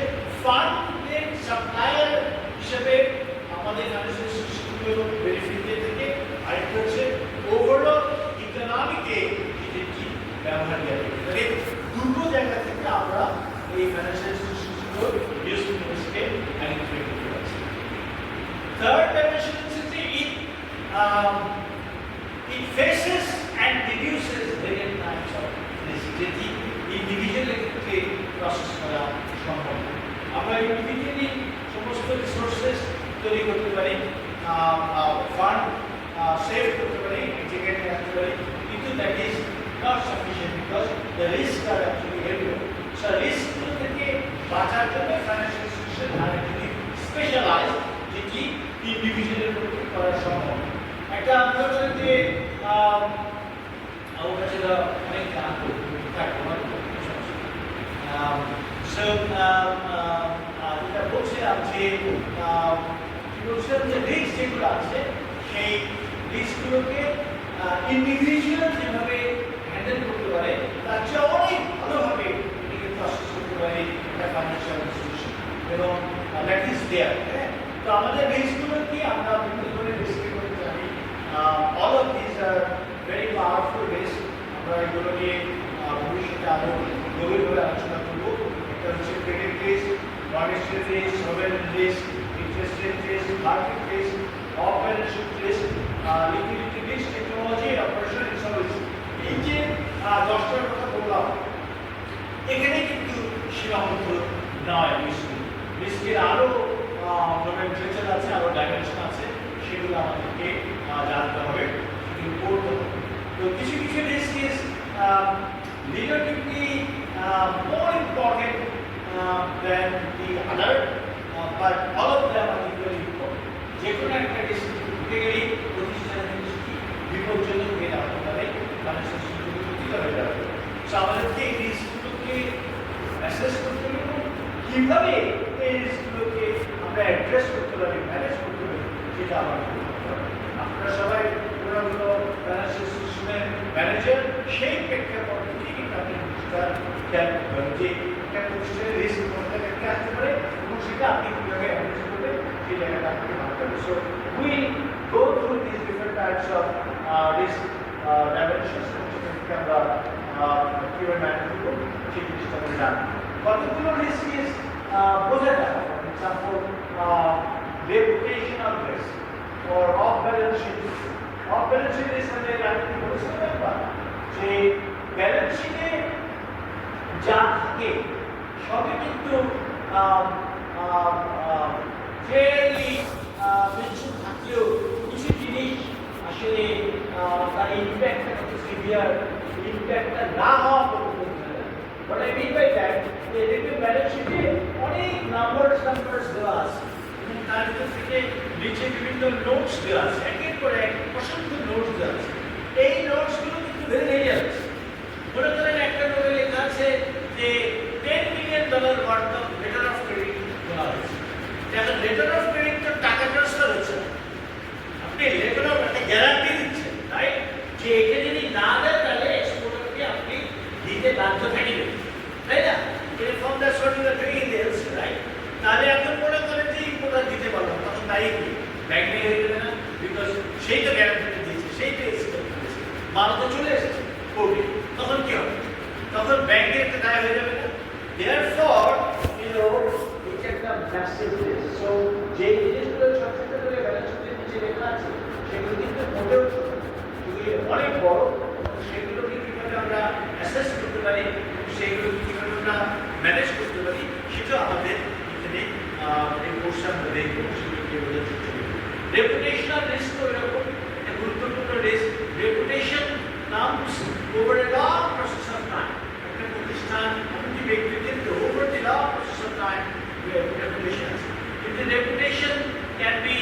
[SPEAKER 1] ফান্ডের সাপ্লায়ার হিসেবে আমাদের ফাইন্যান্সিয়াল ইনস্টিটিউশনগুলো বেনিফিট দিয়ে থাকে, আরেকটা হচ্ছে ওভারঅল ইকোনমিকে কে সেটা কি ব্যবহার দেওয়া যায়। তাহলে দুটো জায়গা থেকে আমরা এই ফাইন্যান্সিয়াল ইনস্টিটিউশনগুলোর ইউজফুলনেসকে আইডেন্টিফাই করতে পারছি। থার্ড ডাইমেনশন হচ্ছে যে it faces and reduces various types of risk, যেটি ইন্ডিভিজুয়ালের ক্ষেত্রে প্রসেস করা সম্ভব। আমরা ইন্ডিভিজুয়ালি সমস্ত রিসোর্সেস তৈরি করতে পারি, ফান্ড সেভ করতে পারি, জায়গায় রাখতে পারি, কিন্তু that is not sufficient because the risk are actually everywhere. So রিস্কগুলো থেকে বাঁচার জন্য ফাইন্যান্সিয়াল ইনস্টিটিউশন আরেকটি স্পেশালাইজ যেটি ইন্ডিভিজুয়ালের মধ্যে করা সম্ভব। একটা আন্দোলন যে আমার কাছে অনেক গান যেটা বলছিলাম যে রিস্ক যেগুলো আছে সেই রিস্কগুলোকে ইন্ডিভিজুয়াল যেভাবে হ্যান্ডেল করতে পারে তার চেয়ে অনেক ভালোভাবে এটাকে প্রসেস করতে পারে একটা ফাইন্যান্সিয়াল ইনস্টিটিউশন এবং দ্যাট ইজ দেয়ার। হ্যাঁ, তো আমাদের রিস্কগুলো কি আমরা বিভিন্ন ধরনের রিস্কের মধ্যে জানি। All of this are very powerful risk. আমরা এগুলো নিয়ে ভবিষ্যতে আরও গভীরভাবে আলোচনা করবো। একটা হচ্ছে credit risk, monetary risk, sovereign risk, interest rate risk, market risk, off balance sheet risk, liquidity risk, technology, operation risk. এই যে 10টার কথা বললাম, এখানে কিন্তু সীমাবদ্ধ নয় রিস্ক। রিস্কের আরও নোমেনক্লেচার আছে, আরও ডাইমেনশন আছে, সেগুলো আমাদেরকে জানতে হবে, সেগুলো পড়তে হবে। তো কিছু কিছু risk is relatively more important than the other, but all of them are equally important. যে কোনো একটা রিস্ক ঢুকে গেলেই প্রতিষ্ঠানের রিস্কটি বিপজ্জনক হয়ে দাঁড়াতে পারে, মানুষের সুযোগ ক্ষতি হয়ে দাঁড়াতে পারে। সো আমাদেরকে এই রিস্কগুলোকে অ্যাসেস করতে হবে, কীভাবে এই রিস্কগুলোকে আমরা অ্যাড্রেস করতে পারি, ম্যানেজ করতে পারি, সেটা আমাদের করতে হবে। আপনারা সবাই পুরোনো ফাইন্যান্সিয়াল ইনস্টিটিউশনের ম্যানেজার, সেই প্রেক্ষাপট থেকে কিন্তু আপনি প্রতিষ্ঠান খেয়াল করতে পারেন যে একটা প্রতিষ্ঠানের রিস্ক কোনটা থেকে আসতে পারে এবং সেটা আপনি কীভাবে অ্যাড্রেস করবেন সেই জায়গাটা আপনাকে ভাবতে হবে। So we go through this different types of risk dimensions, সেটাকে আমরা কীভাবে ম্যানেজ করবো সেই জিনিসটা আমরা জানি। কতগুলো রিস্ক ইজ বোঝা যায়, for example reputational risk or off balance sheet. Off balance sheet is মানে আপনি বলেছিলেন একবার যে ব্যালেন্স শিটে যা থাকে সবই কিন্তু ফেয়ারলি মেনশন থাকলেও কিছু জিনিস আসলে তার ইম্প্যাক্টটা কত সিভিয়ার, ইম্প্যাক্টটা না হওয়া পর্যন্ত। But I mean by that যে দেখবেন ব্যালেন্স শিটে অনেক নাম্বারস দেওয়া আছে এবং তার ভিতর থেকে নিচে বিভিন্ন নোটস দেওয়া আছে, একের পর এক অসংখ্য নোটস দেওয়া আছে। এই নোটসগুলো কিন্তু বেড়ে যাচ্ছে। মনে করেন একটা নোটে লেখা আছে যে $10 million worth of letter of credit দেওয়া হয়েছে। এখন লেটার অফ ক্রেডিট তো টাকা ট্রান্সফার হচ্ছে না, আপনি লেটার অফ একটা গ্যারান্টি দিচ্ছেন, রাইট, যে এটা যদি না দেন তাহলে এক্সপোর্টারকে আপনি দিতে বাধ্য থাকবেন, তাই না? From the source of deals, right? তাহলে এখন মনে করেন যে ইম্পোর্টার দিতে পারলাম, তখন তাই কি ব্যাংক নিয়ে হয়ে যাবে না? বিকজ সেই তো গ্যারান্টিটা দিয়েছে, সেই তো এক্সপোর্ট করেছে, মাল তো চলে এসেছে কোর্টে, তখন কি হবে? তখন ব্যাংকের একটা দায় হয়ে যাবে না? দেয়ারফর এটা একটা ম্যাসিভ রিস্ক। সো যে জিনিসগুলো ছোট ছোট করে ব্যালেন্স শিটের নিচে লেখা আছে সেগুলো কিন্তু মোটেও সেগুলি অনেক বড়, সেগুলোকে কীভাবে আমরা অ্যাসেস করতে পারি, সেগুলোকে কীভাবে আমরা ম্যানেজ করতে পারি, সেটাও আমাদের এখানে এই কোর্সে আমরা দেখবো, সেগুলোকে বোঝার চেষ্টা করব। রেপুটেশনাল রিস্ক তো এরকম একটা গুরুত্বপূর্ণ risk. Reputation comes over a long process of time. একটা প্রতিষ্ঠান এমনকি ব্যক্তির ক্ষেত্রে over the long process of time reputation আছে। কিন্তু reputation can be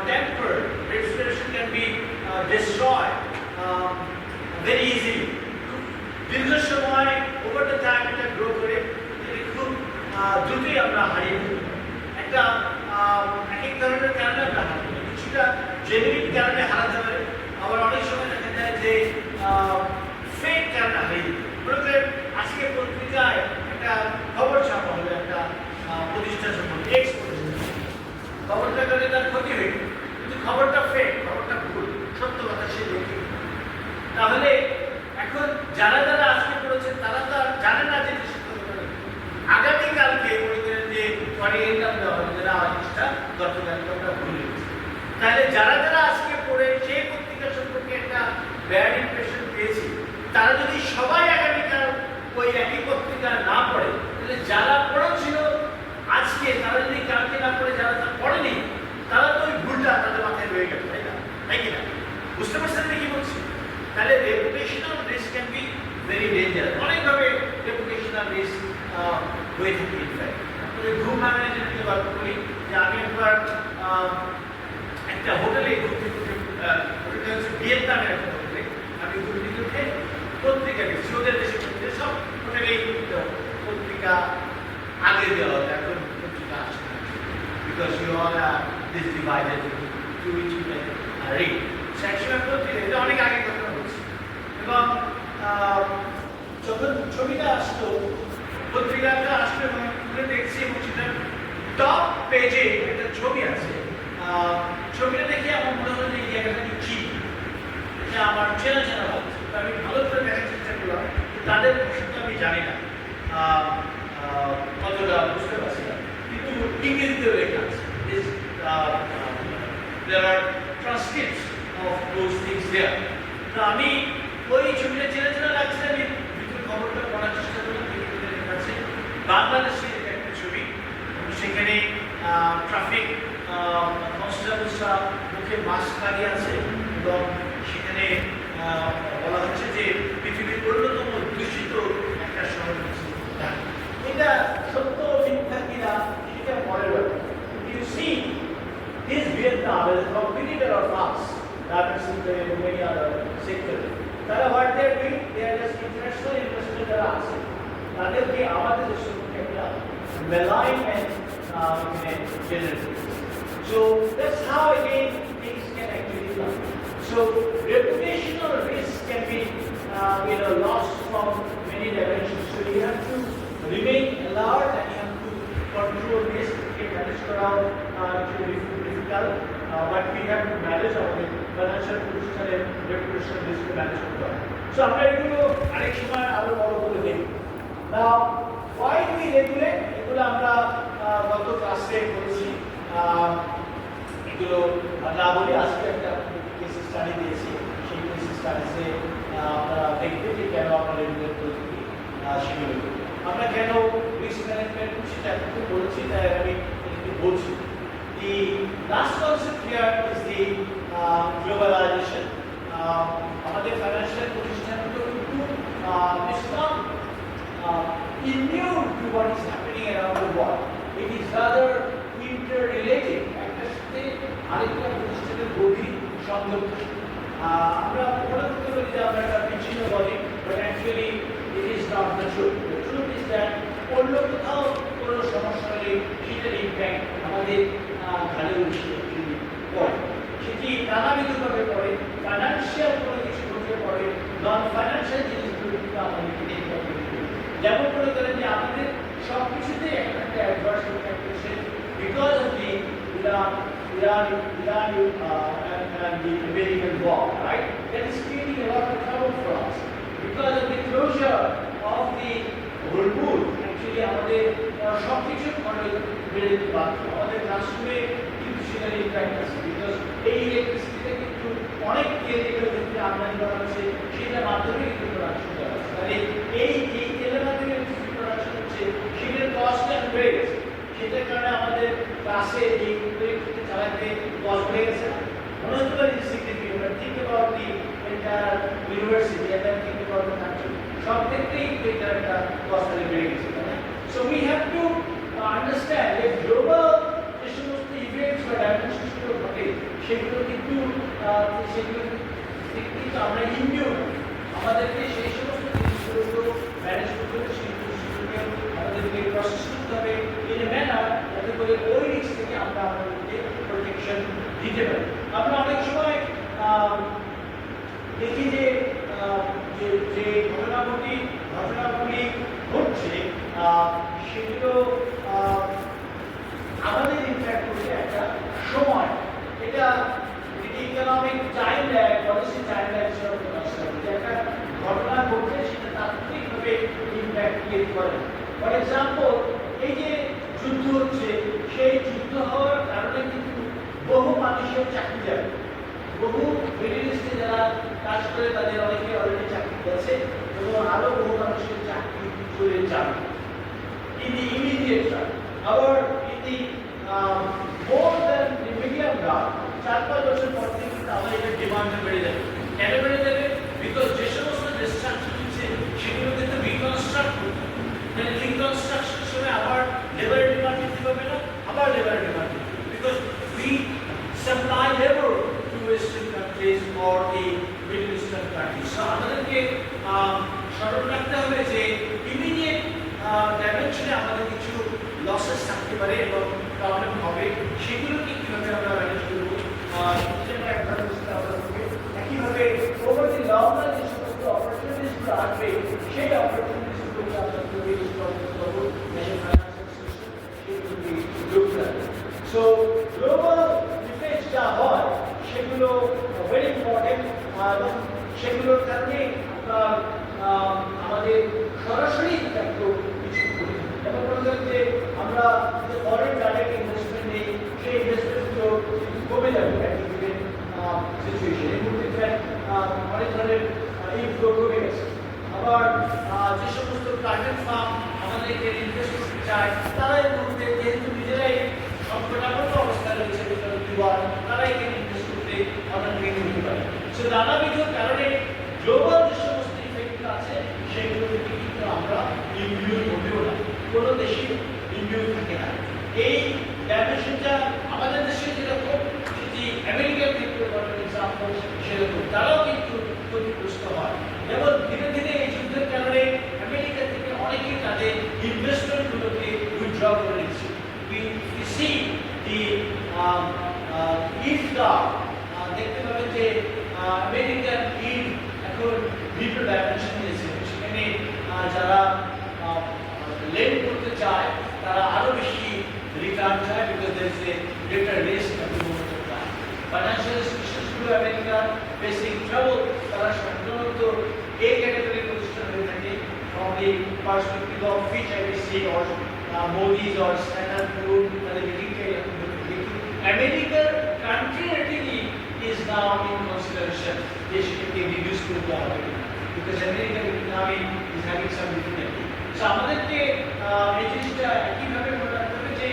[SPEAKER 1] tempered, reputation can be destroyed very easily. দীর্ঘ সময় ওভার দ্য টাইম এটা গ্রো করে খুব দ্রুতই আমরা হারিয়ে ফেলি। একটা এক ধরনের কারণে আমরা হারাতে পারি, কিছুটা জেনুইন কারণে হারাতে পারে, আবার অনেক সময় দেখা যায় যে ফেক কারণে হারিয়ে বলতে আজকে পত্রিকায় একটা খবর ছাপা হলো একটা প্রতিষ্ঠান সম্পর্কে, এক্স প্রতিষ্ঠান, খবরটা করে তার ক্ষতি হয়ে কিন্তু খবরটা ফেক, খবরটা ভুল, সত্য কথা সে দেখে। তাহলে যারা যারা আজকে করেছেন তারা তো আর জানে না যে আগামীকালকে মনে করেন যে পরে ইনকাম দেওয়া হবে যারা জিনিসটা গতকালকে আমরা ভুলে গেছি। তাহলে যারা যারা আজকে পড়ে সেই পত্রিকা সম্পর্কে একটা ব্যাড ইমপ্রেশন পেয়েছি, তারা যদি সবাই আগামীকাল ওই একই পত্রিকা না পড়ে, তাহলে যারা পড়েছিল আজকে তারা যদি কালকে না পড়ে যারা তা পড়েনি, তারা তো ওই ভুলটা তাদের মাথায় রয়ে গেল, তাই না? তাই কিনা? বুঝতে পারছেন না কি বলছি? তাহলে reputational risk can be very dangerous. অনেকভাবে রেপুটেশনাল রিস্ক হয়ে থাকে। ইনফ্যাক্ট গ্রুপ ম্যানেজমেন্টকে গল্প করি যে আমি একবার একটা হোটেলে ঘুরতে ঘুরতে হচ্ছে ভিয়েতনামের একটা হোটেলে আমি ঘুরতে ঘুরতে পত্রিকা দিচ্ছি, ওদের দেশে পত্রিকা সব হোটেলেই পত্রিকা আগে দেওয়া হতো, এখন পত্রিকা আসে না, because you all this divided to which you can read. একসময় পত্রিকা, এটা অনেক আগে কথা বলছি, এবং যখন ছবিটা আসতো পত্রিকাটা আসলে খুলে দেখছি এবং সেটা টপ পেজে একটা ছবি আছে। ছবিটা দেখে আমার মনে হলো যে এই জায়গাটা কি, এটা আমার চেনা চেনা লাগছে। আমি ভালো করে দেখার চেষ্টা করলাম, তাদের ভাষাটা আমি জানি না, কতটা বুঝতে পারছি না, কিন্তু ইংরেজিতেও লেখা আছে। There are transcripts of those things there. তো আমি ওই ছবিটা চেনা চেনা লাগছে, আমি ভিতরে খবরটা পড়ার চেষ্টা করলাম। আছে বাংলাদেশের একটা ছবি, সেখানে ট্রাফিক কনস্টেবলসরা মুখে মাস্ক লাগিয়ে আছে এবং সেখানে বলা হচ্ছে যে পৃথিবীর অন্যতম দূষিত একটা শহর হচ্ছে ঢাকা। এটা সত্য মিথ্যা কিনা সেটা পরের ব্যাপার। You see this Vietnam is a competitor of us, that is in the many other sector. তারা what they are doing, they are just international investors যারা আছে তাদেরকে আমাদের দেশের মধ্যে একটা মেলাইনমেন্ট জেনারেট করছে। So that's how again things can actually come. So reputational risk can be lost from many dimensions. So you have to remain alert and you have to control risk. It manage around difficult, but we have to manage our financial position and reputational risk to manage করতে হবে। So আমরা এগুলো আরেক সময় আরো বড় করে দেখব। Now, why do we regulate? এগুলো আমরা গত ক্লাসে করেছি, এগুলো না বলে আজকে একটা কেস স্টাডি দিয়েছি। সেই কেস স্টাডিতে আপনারা দেখবেন যে কেন আমরা রেগুলেট করছি সেগুলো। আমরা কেন রিস্ক ম্যানেজমেন্ট সেটা একটু বলেছি, তাই আমি একটু বলছি। The last concept here is the globalization. আমাদের ফাইন্যান্সিয়াল প্রতিষ্ঠানগুলো কিন্তু immune to what is happening around the world. It is rather interrelated. একটা সাথে আরেকটা প্রতিষ্ঠানের গভীর সংযোগ। আমরা মনে করতে পারি যে আমরা একটা বিচ্ছিন্ন বলি, but actually it is not the truth. The truth is that অন্য কোথাও কোনো সমস্যা হলে সেটার ইম্প্যাক্ট আমাদের ঘাড়ে উঠে পড়ে। সেটি নানাবিধভাবে পড়ে, ফাইন্যান্সিয়াল কোনো কিছু হতে পড়ে, নন ফাইন্যান্সিয়াল জিনিসগুলো কিন্তু আমাদেরকে দেখতে হবে। যেমন মনে করেন যে আমাদের সব কিছুতে একটা অ্যাডভার্স ইম্প্যাক্ট হচ্ছে because of the Iran and the American war, right? That is creating a lot of trouble for us. Because of the closure of the Hormuz, actually আমাদের সব কিছু বেড়ে যেতে বাধ্য। আমাদের রাষ্ট্রে কিন্তু সেটার ইম্প্যাক্ট আছে, বিকজ এই ইলেকট্রিসিটিটা কিন্তু অনেক কেমিক্যাল ক্ষেত্রে আমদানি করা হচ্ছে, সেটার মাধ্যমে কিন্তু প্রোডাকশন করা হচ্ছে। তাহলে এই তেলের মাধ্যমে ইলেকট্রিসিটি প্রোডাকশন হচ্ছে, সেটার কস্টটা বেড়ে গেছে। সেটার কারণে আমাদের ক্লাসে এই ইলেকট্রিসিটি চালাতে কস্ট বেড়ে গেছে না? মনে হতে পারে significant, but think about the entire university and then think about the country. সব ক্ষেত্রেই এটার একটা কস্ট বেড়ে গেছে, তাই না? So we have to understand that global যে সমস্ত ইভেন্টস বা ডাইমেনশনসগুলো ঘটে সেগুলো কিন্তু আমরা ইমিউন। আমাদেরকে সেই সমস্ত জিনিসগুলো ম্যানেজ করতে হবে, সেই জিনিসগুলোকে আমাদেরকে প্রসেস করতে হবে ইন এ ম্যানার যাতে করে ওই রিস্ক থেকে আমরা আমাদেরকে প্রোটেকশন দিতে পারি। আমরা অনেক সময় দেখি যে যে ঘটনাগুলি ঘটছে সেগুলো আমাদের ইম্প্যাক্ট করছে একটা সময়। এটা economic time lag, policy time lag হিসেবে একটা ঘটনা ঘটছে, পারে। ফর এক্সাম্পল, এই যে যুদ্ধ হচ্ছে, সেই যুদ্ধ হওয়ার কারণে কিন্তু বহু মানুষের চাকরি যাবে। বহু মিডল ইস্টে যারা কাজ করে তাদের অনেকে অলরেডি চাকরি আছে এবং আরো বহু মানুষের চাকরি চলে যাবে in the immediate term. আবার in the more than the medium term, 4-5 বছর পর থেকে কিন্তু আমাদের এটা ডিমান্ড বেড়ে যাবে। কেন বেড়ে যাবে? বিকজ যে সমস্ত ডিস্ট্রাকশন হচ্ছে সেগুলো কিন্তু রিকনস্ট্রাক্ট করতে হবে। রিকনস্ট্রাকশনের সময় আবার লেবারের ডিমান্ড বৃদ্ধি পাবে না, আবার লেবারের ডিমান্ড বৃদ্ধি পাবে। Because we supply labor to Western countries or the Middle Eastern countries. So আমাদেরকে স্মরণ রাখতে হবে যে ইমিডিয়েট ডাইমেনশনে আমাদের কিছু লসেস থাকতে পারে এবং প্রবলেম হবে, সেগুলোকে কীভাবে আমরা ম্যানেজ করব সেটা একবার বুঝতে হবে। একইভাবে ওভার দি লং রান যে সমস্ত অপরচুনিটিসগুলো আসবে, সেই অপরচুনিটিসগুলোকে আমরা কীভাবে ইনস্টল করতে পারবো ন্যাশনাল ফাইন্যান্সিয়াল সিস্টেম, সেগুলোকে লক্ষ্য রাখবে। সো গ্লোবাল ডিফেন্স যা হয় সেগুলো ভেরি ইম্পর্টেন্ট এবং সেগুলোর কারণে আমাদের সরাসরি একটু কিছু করি। যেমন বললাম যে আমরা যে ফরেন ডাইরেক্ট ইনভেস্টমেন্ট নেই, সেই ইনভেস্টমেন্টগুলো কমে যাবে একটা গিভেন সিচুয়েশন। এই মুহূর্তে অনেক ধরনের ইনফ্লো কমে গেছে। আবার যে সমস্ত প্রাইভেট ফার্ম আমাদেরকে ইনভেস্ট করতে চায়, তারা এই মুহূর্তে যেহেতু নিজেরাই সংকটাপন্ন অবস্থায় রয়েছে, তারাই এখানে ইনভেস্ট করতে আমাদেরকে নিতে পারে। সো নানাবিধ কারণে গ্লোবাল যে সমস্ত ইফেক্টগুলো আছে সেগুলো থেকে কিন্তু আমরা ইমিউন হতেও না, কোনো দেশে ইমিউন থাকে না। এই ডাইমেনশনটা আমাদের দেশে যেরকম, যদি আমেরিকার ক্ষেত্রে বলার এক্সাম্পল সেরকম, তারাও কিন্তু ক্ষতিগ্রস্ত হয়। যেমন ধীরে ধীরে এই যুদ্ধের কারণে আমেরিকা থেকে অনেকেই তাদের ইনভেস্টমেন্টগুলোকে উইথড্র করে নিচ্ছে। We see the yield curve, দেখতে পাবেন যে আমেরিকার yield এখন দুটো ডাইমেনশন নিয়েছে। সেখানে যারা লেন্ড করতে চায় তারা আরো বেশি রিটার্ন চায়, because there is a greater risk at the moment of time. Financial institutions America facing trouble, তারা সাধারণত A ক্যাটাগরি প্রতিষ্ঠান হয়ে থাকে from the perspective of Fitch, IBC or Moody's or Standard & Poor's, তাদের রেটিংকে আমেরিকার country rating is now in consideration. They should be reduced to the other because American economy is having some difficulty. So আমাদেরকে এই জিনিসটা একইভাবে মনে রাখতে হবে যে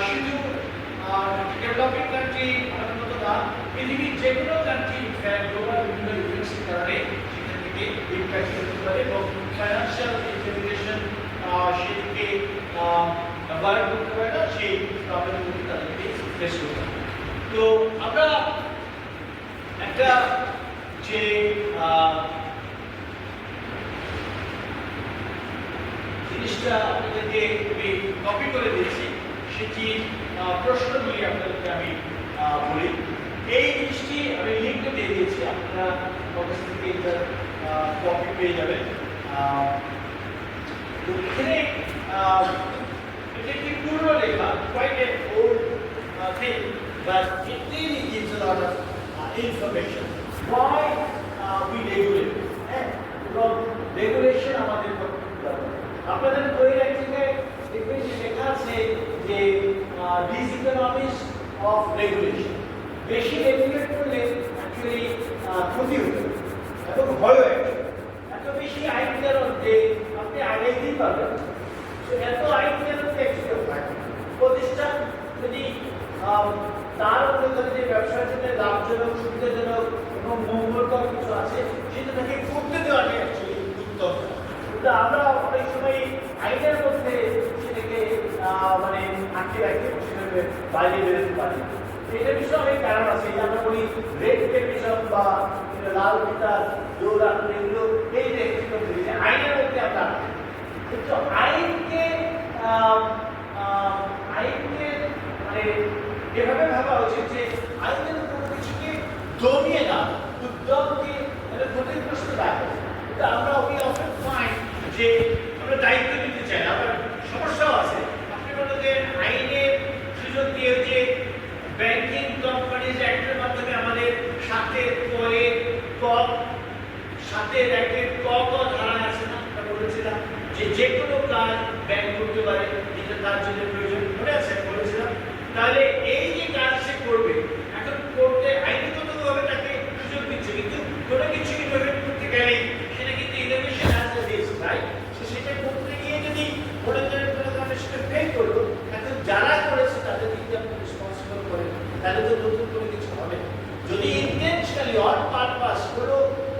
[SPEAKER 1] শুধু ডেভেলপিং কান্ট্রি আমাদের মতো না, পৃথিবীর যে কোনো কান্ট্রি গ্লোবাল বিভিন্ন ইভেন্টসের কারণে সেখান থেকে ইম্প্যাক্ট করতে পারে এবং ফাইন্যান্সিয়াল ইন্টিগ্রেশন সেটিকে অ্যাভয়েড করতে পারে না, সেই প্রবলেমগুলি তাদেরকে ফেস করতে হবে। তো আমরা একটা যে জিনিসটা আপনাদেরকে আমি কপি করে দিয়েছি, সেটি প্রশ্নগুলি আপনাদেরকে আমি বলি। এই জিনিসটি আমি লিঙ্কটা দিয়ে দিয়েছি, আপনারা অফিস থেকে এটার কপি পেয়ে যাবেন। তো এখানে এটা একটি পূর্ণ লেখা, quite an old thing, but it really gives a lot of information. Why we regulate? এবং রেগুলেশন আমাদের আপনাদের বইয়ের এক জায়গায় দেখবেন যে লেখা আছে যে ডিসইকোনমিক্স অফ রেগুলেশন। বেশি রেগুলেট করলে অ্যাকচুয়ালি ক্ষতি হতে এবং ভয় হয়ে এত বেশি আইন কানুন যে আপনি আগাইতেই পারবেন। এত আইন কানুন অ্যাকচুয়ালি হয় প্রতিষ্ঠান যদি তার মধ্যে যে ব্যবসার জন্য লাভজনক, সুবিধাজনক এবং মঙ্গলকর কিছু আছে সেটা তাকে করতে দেওয়াটাই অ্যাকচুয়ালি উত্তম। কিন্তু আমরা অনেক সময় আইনের মধ্যে সেটাকে মানে আটকে রাখতে সেভাবে বাইরে বেরোতে পারি। এটার বিষয়ে অনেক কারণ আছে, আমরা বলি রেড টেপিজম বা লাল ফিতা, দৌড়ান, এগুলো এই যে আইনের মধ্যে আমরা কিন্তু আইনকে মানে এভাবে ভাবা উচিত যে আইনের কোনো কিছুকে দমিয়ে না, উদ্যমকে ক্ষতিগ্রস্ত রাখে। কিন্তু আমরা ওই অফেন ফাইন্ড যে আমরা দায়িত্ব নিতে চাই, আবার সমস্যাও আছে। আপনি বলতে যে আইনের সুযোগ দিয়ে যে ব্যাংকিং কোম্পানিজ অ্যাক্টের মাধ্যমে আমাদের সাথে পরে সাথে র্যাকেট ক ধারা আছে না, আমরা বলেছিলাম যে যে কোনো কাজ ব্যাংক করতে পারে, যেটা তার জন্য প্রয়োজন। মনে আছে বলেছিলাম? তাহলে এই যে কাজ সে করবে, এখন করতে আইনগতভাবে তাকে সুযোগ দিচ্ছে, কিন্তু কোনো কিছু ইনোভেট করতে গেলে সেটা কিন্তু innovation as a risk, right? সেটা করতে গিয়ে যদি বলে যে কোনো কারণে সেটা ফেল করলো, এখন যারা করেছে তাদের দিকে আপনি রেসপন্সিবল করেন, তাহলে তো নতুন করে কিছু হবে না। যদি ইন্টেনশনালি অন পারপাস কোনো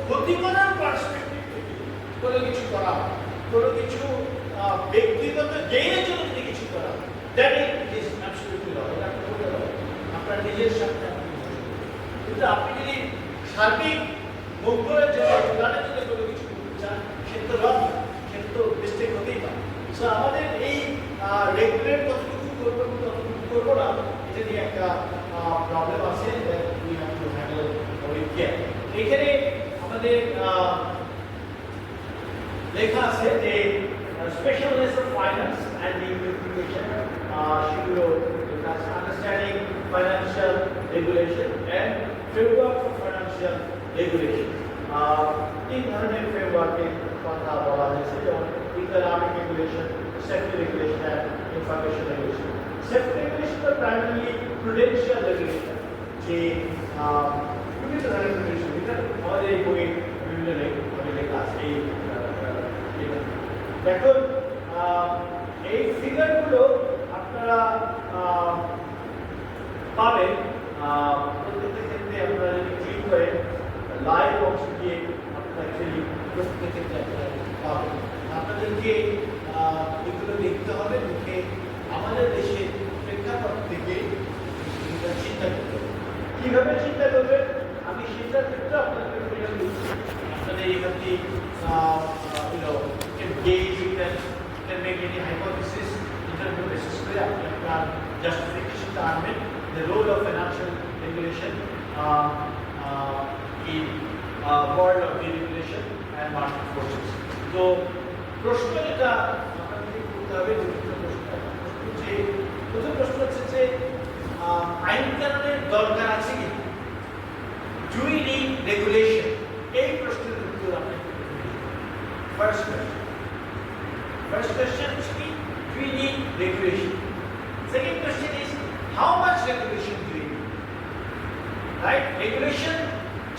[SPEAKER 1] ক্ষতি করার পার্সপেক্টিভ থেকে কোনো কিছু করা হয়, কোনো কিছু ব্যক্তিগত গেইনের জন্য যদি কিছু করা হয়, দ্যাট ইজ অ্যাবসলিউটলি রং। এটা করতে হবে আপনার নিজের সাথে। কিন্তু আপনি যদি সার্বিক মঙ্গলের জন্য, কল্যাণের জন্য কোনো কিছু করতে চান, সেটা তো রং, সেটা তো মিস্টেক হতেই পারে। সো আমাদের এই রেগুলেট কতটুকু করবো কতটুকু করবো না, এটা নিয়ে একটা প্রবলেম আছে, এখানে আমাদের লেখা আছে যে specialness of finance and the implication সেগুলো understanding financial regulation and framework for financial regulation। তিন ধরনের ফ্রেমওয়ার্কের কথা বলা হয়েছে, যেমন economic regulation, safety regulation and information regulation. Safety regulation primarily prudential regulation, যে বিভিন্ন ধরনের রেগুলেশন, এটা আমাদের এই বইয়ে বিভিন্ন লেখা আছে। দেখুন এই ফিগারগুলো আপনারা পাবেন প্রত্যেকটা ক্ষেত্রে। আপনারা যদি ক্লিক করেন লাইভ অংশ দিয়ে আপনারা অ্যাকচুয়ালি প্রত্যেকটা ক্ষেত্রে আপনারা পাবেন। আপনাদেরকে এগুলো দেখতে হবে, দেখে আমাদের দেশের প্রেক্ষাপট থেকে চিন্তা করতে হবে। কীভাবে চিন্তা করবেন আমি সেটার ক্ষেত্রে আপনাদের আপনাদের এখান থেকে gauge, you can make any hypothesis, interview basis पे अपना justification argument, the role of financial regulation in world of deregulation and market forces. तो प्रश्न যেটা আপনাদের করতে হবে, প্রথম প্রশ্ন হচ্ছে যে আইন কানুনের দরকার আছে কি? Do we need regulation? এই প্রশ্নের উত্তর আপনি first question. First question is, do we need regulation? Second question is, how much regulation do we need? Right? Regulation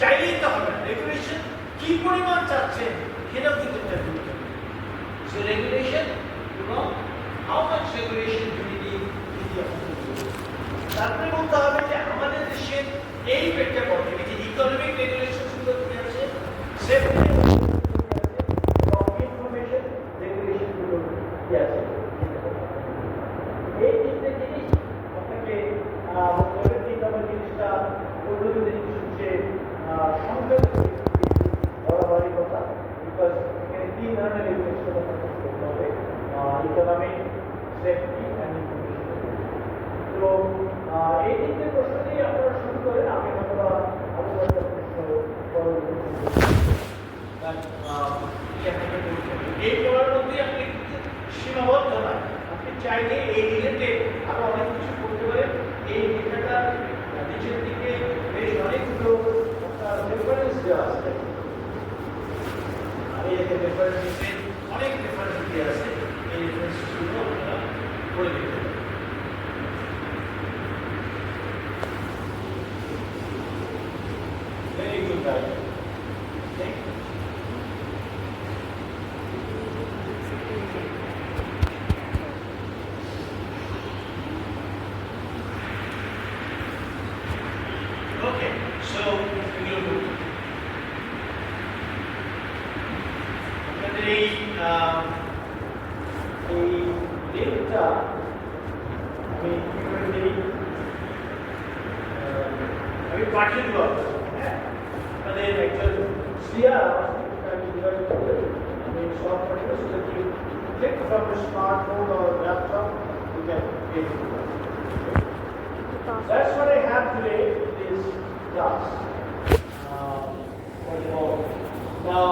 [SPEAKER 1] চাইলেই তো হবে না, regulation কি পরিমাণ চাচ্ছেন সেটাও কিন্তু একটা গুরুত্ব। So regulation এবং how much regulation do we need? তারপরে বলতে হবে যে আমাদের দেশের এই প্রেক্ষাপটে যে ইকোনমিক রেগুলেশন গুলো কি আছে, সেফটি এই তিনটে জিনিস আপনাকে তিন নম্বর জিনিসটা পদ্ধতি হচ্ছে সংখ্যা বরাবরই কথা, বিকজ এখানে তিন ধরনের রেগুলেশন করতে হবে, ইকোনমিক, সেফটি অ্যান্ড ইনফরমেশন। তো এই তিনটে প্রশ্ন দিয়ে আপনারা শুরু করেন। আমি হয়তো আরো একটা প্রশ্ন এই পড়ার মধ্যেই আপনি সীমাবদ্ধ নয়, আপনি চাইলে এই রিলেটেড আরো অনেক কিছু করতে পারেন। এই লেখাটা নিচের দিকে বেশ অনেকগুলো রেফারেন্স দেওয়া আছে, এই রেফারেন্স দিতে অনেক রেফারেন্স দেওয়া আছে, এই রেফারেন্সগুলো আপনারা পড়ে দেখতে পারেন। Very good, guys. Thank you. Okay, so we will do. আপনাদের এই লিঙ্কটা আমি কি করে দিই, আমি পাঠিয়ে দেবো। হ্যাঁ, আপনাদের একজন শ্রিয়া আমি শর্ট পাঠিয়ে দেবো, so that you click from your smartphone or laptop, you can get it. That's what I have today in this class. Now